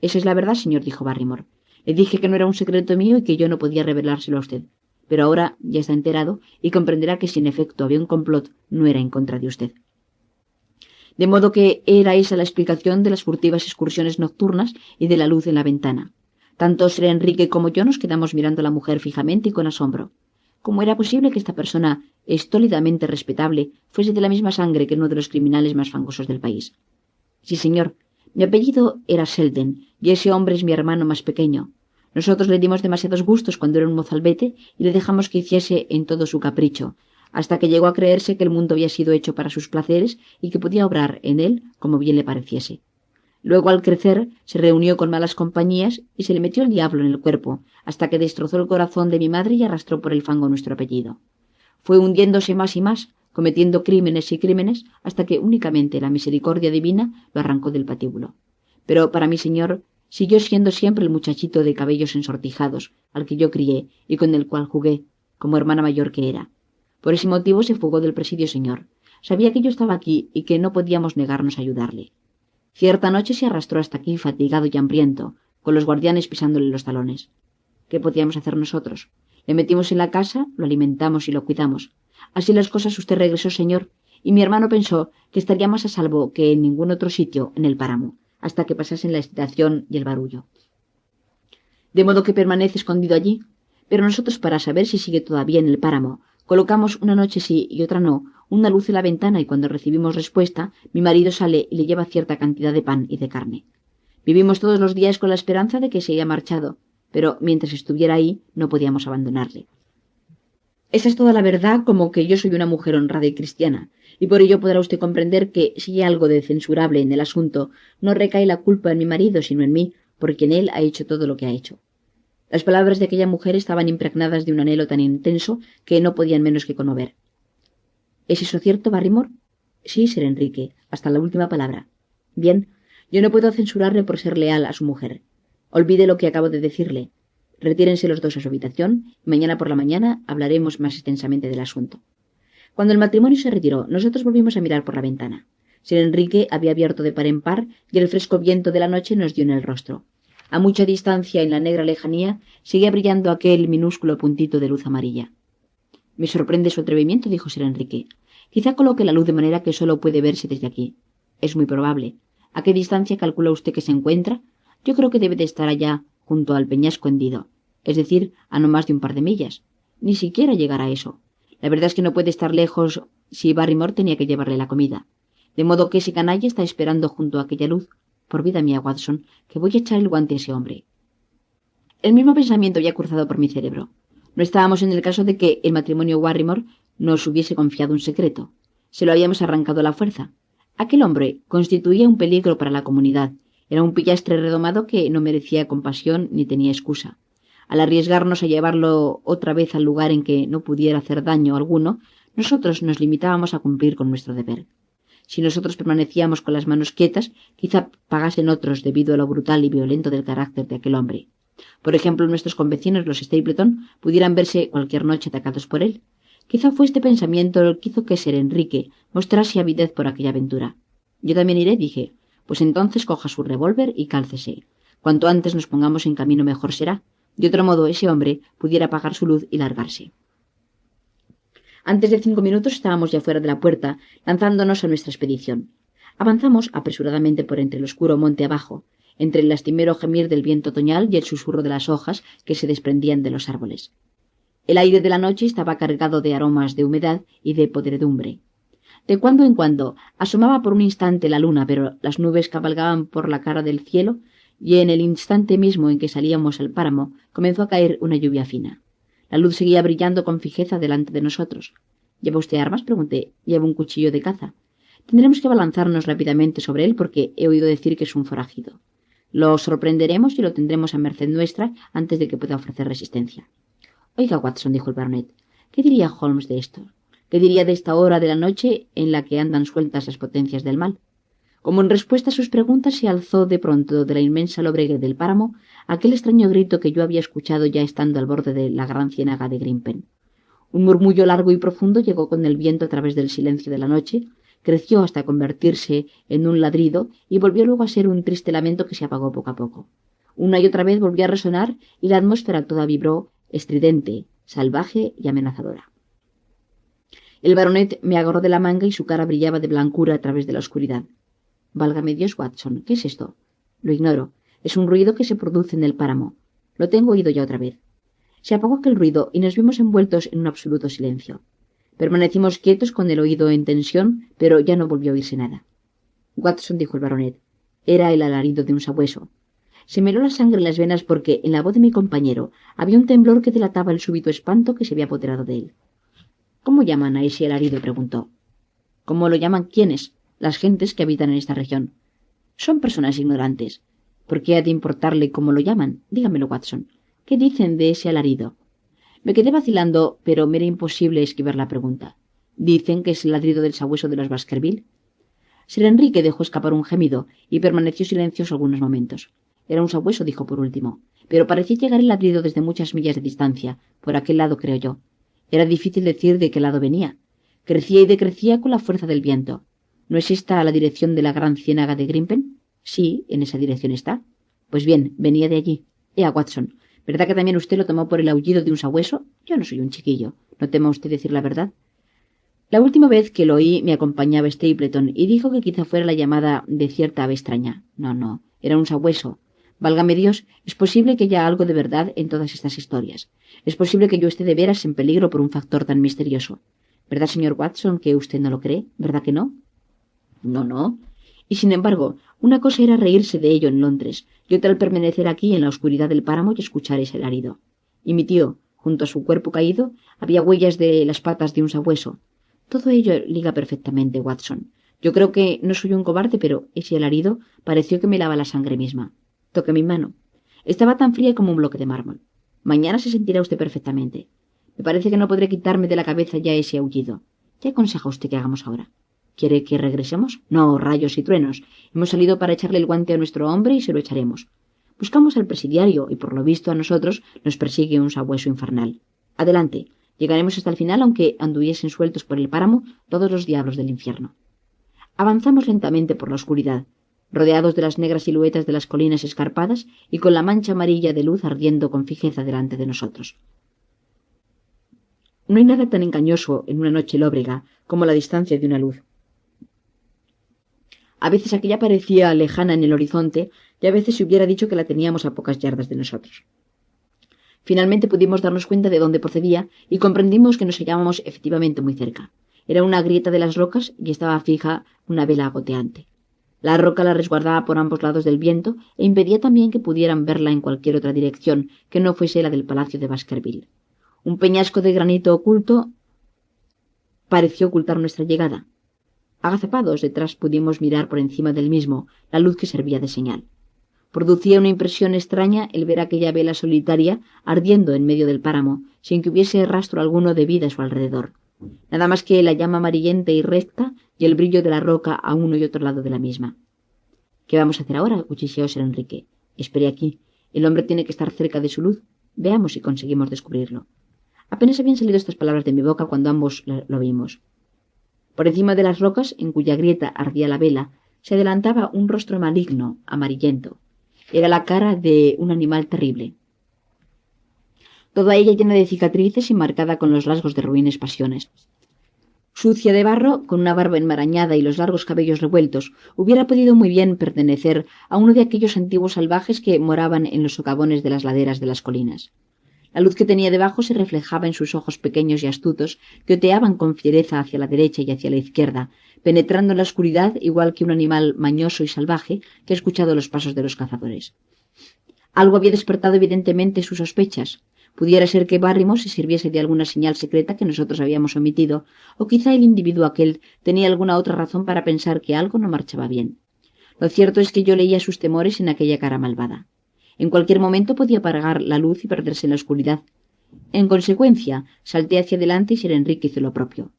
Esa es la verdad, señor, dijo Barrymore. Le dije que no era un secreto mío y que yo no podía revelárselo a usted. Pero ahora ya está enterado y comprenderá que si en efecto había un complot, no era en contra de usted. De modo que era esa la explicación de las furtivas excursiones nocturnas y de la luz en la ventana. Tanto Sir Enrique como yo nos quedamos mirando a la mujer fijamente y con asombro. ¿Cómo era posible que esta persona, estólidamente respetable, fuese de la misma sangre que uno de los criminales más famosos del país? Sí, señor. Mi apellido era Selden, y ese hombre es mi hermano más pequeño. Nosotros le dimos demasiados gustos cuando era un mozalbete y le dejamos que hiciese en todo su capricho, hasta que llegó a creerse que el mundo había sido hecho para sus placeres y que podía obrar en él como bien le pareciese. Luego, al crecer, se reunió con malas compañías y se le metió el diablo en el cuerpo, hasta que destrozó el corazón de mi madre y arrastró por el fango nuestro apellido. Fue hundiéndose más y más, cometiendo crímenes y crímenes, hasta que únicamente la misericordia divina lo arrancó del patíbulo. Pero para mi señor siguió siendo siempre el muchachito de cabellos ensortijados, al que yo crié y con el cual jugué, como hermana mayor que era. Por ese motivo se fugó del presidio, señor. Sabía que yo estaba aquí y que no podíamos negarnos a ayudarle. Cierta noche se arrastró hasta aquí, fatigado y hambriento, con los guardianes pisándole los talones. ¿Qué podíamos hacer nosotros? Le metimos en la casa, lo alimentamos y lo cuidamos. Así las cosas usted regresó, señor, y mi hermano pensó que estaría más a salvo que en ningún otro sitio en el páramo, hasta que pasasen la excitación y el barullo. De modo que permanece escondido allí. Pero nosotros, para saber si sigue todavía en el páramo, colocamos una noche sí y otra no una luz en la ventana, y cuando recibimos respuesta, mi marido sale y le lleva cierta cantidad de pan y de carne. Vivimos todos los días con la esperanza de que se haya marchado, pero mientras estuviera ahí no podíamos abandonarle. Esa es toda la verdad, como que yo soy una mujer honrada y cristiana, y por ello podrá usted comprender que, si hay algo de censurable en el asunto, no recae la culpa en mi marido, sino en mí, por quien él ha hecho todo lo que ha hecho. Las palabras de aquella mujer estaban impregnadas de un anhelo tan intenso que no podían menos que conmover. ¿Es eso cierto, Barrymore? Sí, Sir Enrique, hasta la última palabra. Bien, yo no puedo censurarle por ser leal a su mujer. Olvide lo que acabo de decirle. Retírense los dos a su habitación y mañana por la mañana hablaremos más extensamente del asunto. Cuando el matrimonio se retiró, nosotros volvimos a mirar por la ventana. Sir Enrique había abierto de par en par y el fresco viento de la noche nos dio en el rostro. A mucha distancia, en la negra lejanía, seguía brillando aquel minúsculo puntito de luz amarilla. Me sorprende su atrevimiento, dijo Sir Enrique. Quizá coloque la luz de manera que solo puede verse desde aquí. Es muy probable. ¿A qué distancia calcula usted que se encuentra? Yo creo que debe de estar allá, junto al peñasco hendido. Es decir, a no más de un par de millas. Ni siquiera llegará a eso. La verdad es que no puede estar lejos si Barrymore tenía que llevarle la comida. De modo que ese canalla está esperando junto a aquella luz. Por vida mía, Watson, que voy a echar el guante a ese hombre. El mismo pensamiento había cruzado por mi cerebro. No estábamos en el caso de que el matrimonio Barrymore nos hubiese confiado un secreto. Se lo habíamos arrancado a la fuerza. Aquel hombre constituía un peligro para la comunidad. Era un pillastre redomado que no merecía compasión ni tenía excusa. Al arriesgarnos a llevarlo otra vez al lugar en que no pudiera hacer daño alguno, nosotros nos limitábamos a cumplir con nuestro deber. Si nosotros permanecíamos con las manos quietas, quizá pagasen otros debido a lo brutal y violento del carácter de aquel hombre. Por ejemplo, nuestros convecinos, los Stapleton, pudieran verse cualquier noche atacados por él. Quizá fue este pensamiento el que hizo que Sir Enrique mostrase avidez por aquella aventura. Yo también iré, dije. Pues entonces coja su revólver y cálcese. Cuanto antes nos pongamos en camino mejor será. De otro modo, ese hombre pudiera apagar su luz y largarse. Antes de 5 minutos estábamos ya fuera de la puerta, lanzándonos a nuestra expedición. Avanzamos apresuradamente por entre el oscuro monte abajo, entre el lastimero gemir del viento otoñal y el susurro de las hojas que se desprendían de los árboles. El aire de la noche estaba cargado de aromas de humedad y de podredumbre. De cuando en cuando asomaba por un instante la luna, pero las nubes cabalgaban por la cara del cielo, y en el instante mismo en que salíamos al páramo comenzó a caer una lluvia fina. La luz seguía brillando con fijeza delante de nosotros. ¿Lleva usted armas?, pregunté. Llevo un cuchillo de caza. Tendremos que abalanzarnos rápidamente sobre él porque he oído decir que es un forajido. Lo sorprenderemos y lo tendremos a merced nuestra antes de que pueda ofrecer resistencia. Oiga, Watson, dijo el baronet, ¿qué diría Holmes de esto? ¿Qué diría de esta hora de la noche en la que andan sueltas las potencias del mal? Como en respuesta a sus preguntas se alzó de pronto de la inmensa lobreguez del páramo aquel extraño grito que yo había escuchado ya estando al borde de la gran ciénaga de Grimpen. Un murmullo largo y profundo llegó con el viento a través del silencio de la noche, creció hasta convertirse en un ladrido y volvió luego a ser un triste lamento que se apagó poco a poco. Una y otra vez volvió a resonar y la atmósfera toda vibró, estridente, salvaje y amenazadora. El baronet me agarró de la manga y su cara brillaba de blancura a través de la oscuridad. Válgame Dios, Watson, ¿qué es esto? Lo ignoro. Es un ruido que se produce en el páramo. Lo tengo oído ya otra vez. Se apagó aquel ruido y nos vimos envueltos en un absoluto silencio. Permanecimos quietos con el oído en tensión, pero ya no volvió a oírse nada. Watson, dijo el baronet, era el alarido de un sabueso. Se me heló la sangre en las venas porque en la voz de mi compañero había un temblor que delataba el súbito espanto que se había apoderado de él. ¿Cómo llaman a ese alarido?, preguntó. ¿Cómo lo llaman quiénes? Las gentes que habitan en esta región. Son personas ignorantes. ¿Por qué ha de importarle cómo lo llaman? Dígamelo, Watson. ¿Qué dicen de ese alarido? Me quedé vacilando, pero me era imposible esquivar la pregunta. Dicen que es el ladrido del sabueso de los Baskerville. Sir Enrique dejó escapar un gemido y permaneció silencioso algunos momentos. Era un sabueso, dijo por último, pero parecía llegar el ladrido desde muchas millas de distancia, por aquel lado, creo yo. Era difícil decir de qué lado venía. Crecía y decrecía con la fuerza del viento. ¿No es esta la dirección de la gran ciénaga de Grimpen? Sí, en esa dirección está. Pues bien, venía de allí. Watson, ¿verdad que también usted lo tomó por el aullido de un sabueso? Yo no soy un chiquillo. ¿No tema usted decir la verdad? La última vez que lo oí me acompañaba Stapleton y dijo que quizá fuera la llamada de cierta ave extraña. No, era un sabueso. Válgame Dios, es posible que haya algo de verdad en todas estas historias. Es posible que yo esté de veras en peligro por un factor tan misterioso. ¿Verdad, señor Watson, que usted no lo cree? ¿Verdad que no? No. Y sin embargo, una cosa era reírse de ello en Londres, y otra el permanecer aquí en la oscuridad del páramo y escuchar ese alarido. Y mi tío, junto a su cuerpo caído, había huellas de las patas de un sabueso. Todo ello liga perfectamente, Watson. Yo creo que no soy un cobarde, pero ese alarido pareció que me lava la sangre misma. Toqué mi mano. Estaba tan fría como un bloque de mármol. Mañana se sentirá usted perfectamente. Me parece que no podré quitarme de la cabeza ya ese aullido. ¿Qué aconseja usted que hagamos ahora? ¿Quiere que regresemos? No, rayos y truenos. Hemos salido para echarle el guante a nuestro hombre y se lo echaremos. Buscamos al presidiario y por lo visto a nosotros nos persigue un sabueso infernal. Adelante. Llegaremos hasta el final aunque anduviesen sueltos por el páramo todos los diablos del infierno. Avanzamos lentamente por la oscuridad, rodeados de las negras siluetas de las colinas escarpadas y con la mancha amarilla de luz ardiendo con fijeza delante de nosotros. No hay nada tan engañoso en una noche lóbrega como la distancia de una luz. A veces aquella parecía lejana en el horizonte y a veces se hubiera dicho que la teníamos a pocas yardas de nosotros. Finalmente pudimos darnos cuenta de dónde procedía y comprendimos que nos hallábamos efectivamente muy cerca. Era una grieta de las rocas y estaba fija una vela goteante. La roca la resguardaba por ambos lados del viento e impedía también que pudieran verla en cualquier otra dirección que no fuese la del palacio de Baskerville. Un peñasco de granito oculto pareció ocultar nuestra llegada. Agazapados detrás pudimos mirar por encima del mismo la luz que servía de señal. Producía una impresión extraña el ver aquella vela solitaria ardiendo en medio del páramo, sin que hubiese rastro alguno de vida a su alrededor. Nada más que la llama amarillenta y recta y el brillo de la roca a uno y otro lado de la misma. ¿Qué vamos a hacer ahora?, cuchicheó Sir Enrique. Espere aquí. El hombre tiene que estar cerca de su luz. Veamos si conseguimos descubrirlo. Apenas habían salido estas palabras de mi boca cuando ambos lo vimos. Por encima de las rocas, en cuya grieta ardía la vela, se adelantaba un rostro maligno, amarillento. Era la cara de un animal terrible. Toda ella llena de cicatrices y marcada con los rasgos de ruines pasiones. Sucia de barro, con una barba enmarañada y los largos cabellos revueltos, hubiera podido muy bien pertenecer a uno de aquellos antiguos salvajes que moraban en los socavones de las laderas de las colinas. La luz que tenía debajo se reflejaba en sus ojos pequeños y astutos, que oteaban con fiereza hacia la derecha y hacia la izquierda, penetrando en la oscuridad igual que un animal mañoso y salvaje que ha escuchado los pasos de los cazadores. Algo había despertado evidentemente sus sospechas. Pudiera ser que Barrymore se sirviese de alguna señal secreta que nosotros habíamos omitido, o quizá el individuo aquel tenía alguna otra razón para pensar que algo no marchaba bien. Lo cierto es que yo leía sus temores en aquella cara malvada. En cualquier momento podía apagar la luz y perderse en la oscuridad. En consecuencia, salté hacia adelante y Sir Enrique hizo lo propio.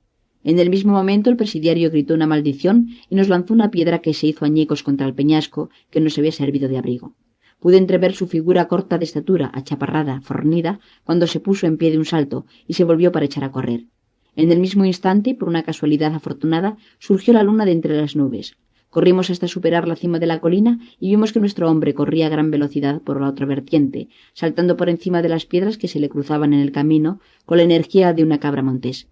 En el mismo momento el presidiario gritó una maldición y nos lanzó una piedra que se hizo añicos contra el peñasco que nos había servido de abrigo. Pude entrever su figura corta de estatura, achaparrada, fornida, cuando se puso en pie de un salto y se volvió para echar a correr. En el mismo instante, por una casualidad afortunada, surgió la luna de entre las nubes. Corrimos hasta superar la cima de la colina y vimos que nuestro hombre corría a gran velocidad por la otra vertiente, saltando por encima de las piedras que se le cruzaban en el camino con la energía de una cabra montés.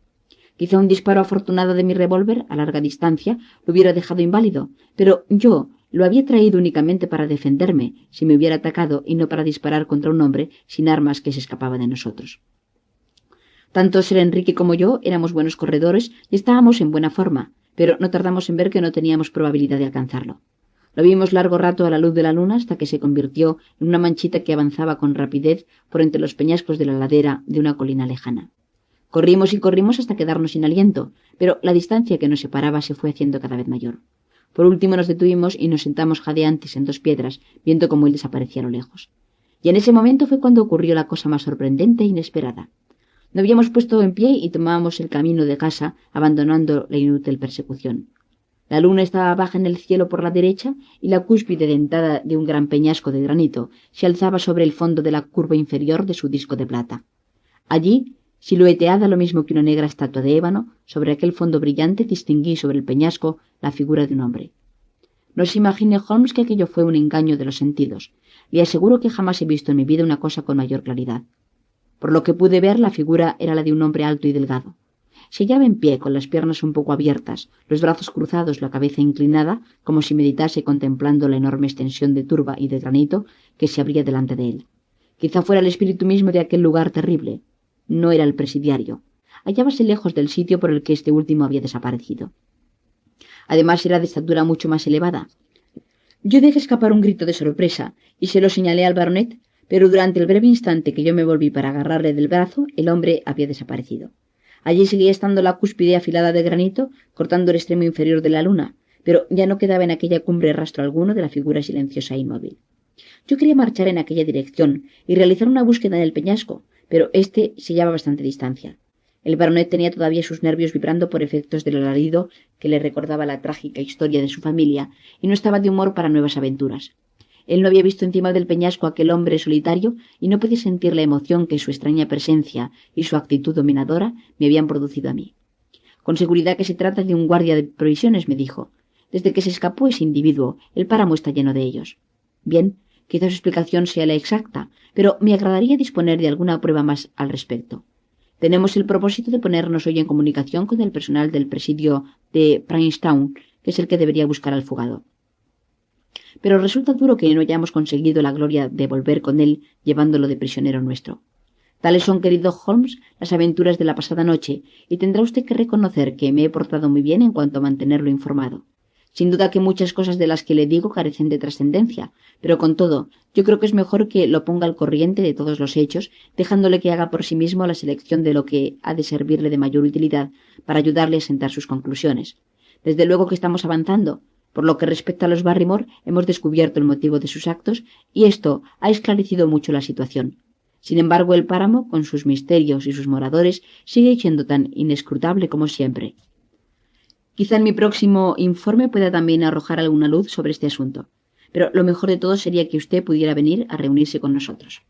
Quizá un disparo afortunado de mi revólver a larga distancia lo hubiera dejado inválido, pero yo lo había traído únicamente para defenderme si me hubiera atacado y no para disparar contra un hombre sin armas que se escapaba de nosotros. Tanto Sir Enrique como yo éramos buenos corredores y estábamos en buena forma, pero no tardamos en ver que no teníamos probabilidad de alcanzarlo. Lo vimos largo rato a la luz de la luna hasta que se convirtió en una manchita que avanzaba con rapidez por entre los peñascos de la ladera de una colina lejana. Corrimos y corrimos hasta quedarnos sin aliento, pero la distancia que nos separaba se fue haciendo cada vez mayor. Por último nos detuvimos y nos sentamos jadeantes en dos piedras, viendo cómo él desaparecía a lo lejos. Y en ese momento fue cuando ocurrió la cosa más sorprendente e inesperada. Nos habíamos puesto en pie y tomábamos el camino de casa, abandonando la inútil persecución. La luna estaba baja en el cielo por la derecha y la cúspide dentada de un gran peñasco de granito se alzaba sobre el fondo de la curva inferior de su disco de plata. Allí, silueteada lo mismo que una negra estatua de ébano, sobre aquel fondo brillante distinguí sobre el peñasco la figura de un hombre. No se imagine Holmes que aquello fue un engaño de los sentidos. Le aseguro que jamás he visto en mi vida una cosa con mayor claridad. Por lo que pude ver, la figura era la de un hombre alto y delgado. Se hallaba en pie, con las piernas un poco abiertas, los brazos cruzados, la cabeza inclinada, como si meditase contemplando la enorme extensión de turba y de granito que se abría delante de él. Quizá fuera el espíritu mismo de aquel lugar terrible. No era el presidiario. Hallábase lejos del sitio por el que este último había desaparecido. Además era de estatura mucho más elevada. Yo dejé escapar un grito de sorpresa y se lo señalé al baronet, pero durante el breve instante que yo me volví para agarrarle del brazo, el hombre había desaparecido. Allí seguía estando la cúspide afilada de granito, cortando el extremo inferior de la luna, pero ya no quedaba en aquella cumbre rastro alguno de la figura silenciosa e inmóvil. Yo quería marchar en aquella dirección y realizar una búsqueda en el peñasco, pero éste se hallaba a bastante distancia. El baronet tenía todavía sus nervios vibrando por efectos del alarido que le recordaba la trágica historia de su familia, y no estaba de humor para nuevas aventuras. Él no había visto encima del peñasco a aquel hombre solitario y no podía sentir la emoción que su extraña presencia y su actitud dominadora me habían producido a mí. Con seguridad que se trata de un guardia de provisiones, me dijo. Desde que se escapó ese individuo, el páramo está lleno de ellos. Bien, quizá su explicación sea la exacta, pero me agradaría disponer de alguna prueba más al respecto. Tenemos el propósito de ponernos hoy en comunicación con el personal del presidio de Princeton, que es el que debería buscar al fugado. Pero resulta duro que no hayamos conseguido la gloria de volver con él llevándolo de prisionero nuestro. Tales son, querido Holmes, las aventuras de la pasada noche, y tendrá usted que reconocer que me he portado muy bien en cuanto a mantenerlo informado. Sin duda que muchas cosas de las que le digo carecen de trascendencia, pero con todo, yo creo que es mejor que lo ponga al corriente de todos los hechos, dejándole que haga por sí mismo la selección de lo que ha de servirle de mayor utilidad para ayudarle a sentar sus conclusiones. Desde luego que estamos avanzando. Por lo que respecta a los Barrymore, hemos descubierto el motivo de sus actos y esto ha esclarecido mucho la situación. Sin embargo, el páramo, con sus misterios y sus moradores, sigue siendo tan inescrutable como siempre. Quizá en mi próximo informe pueda también arrojar alguna luz sobre este asunto, pero lo mejor de todo sería que usted pudiera venir a reunirse con nosotros.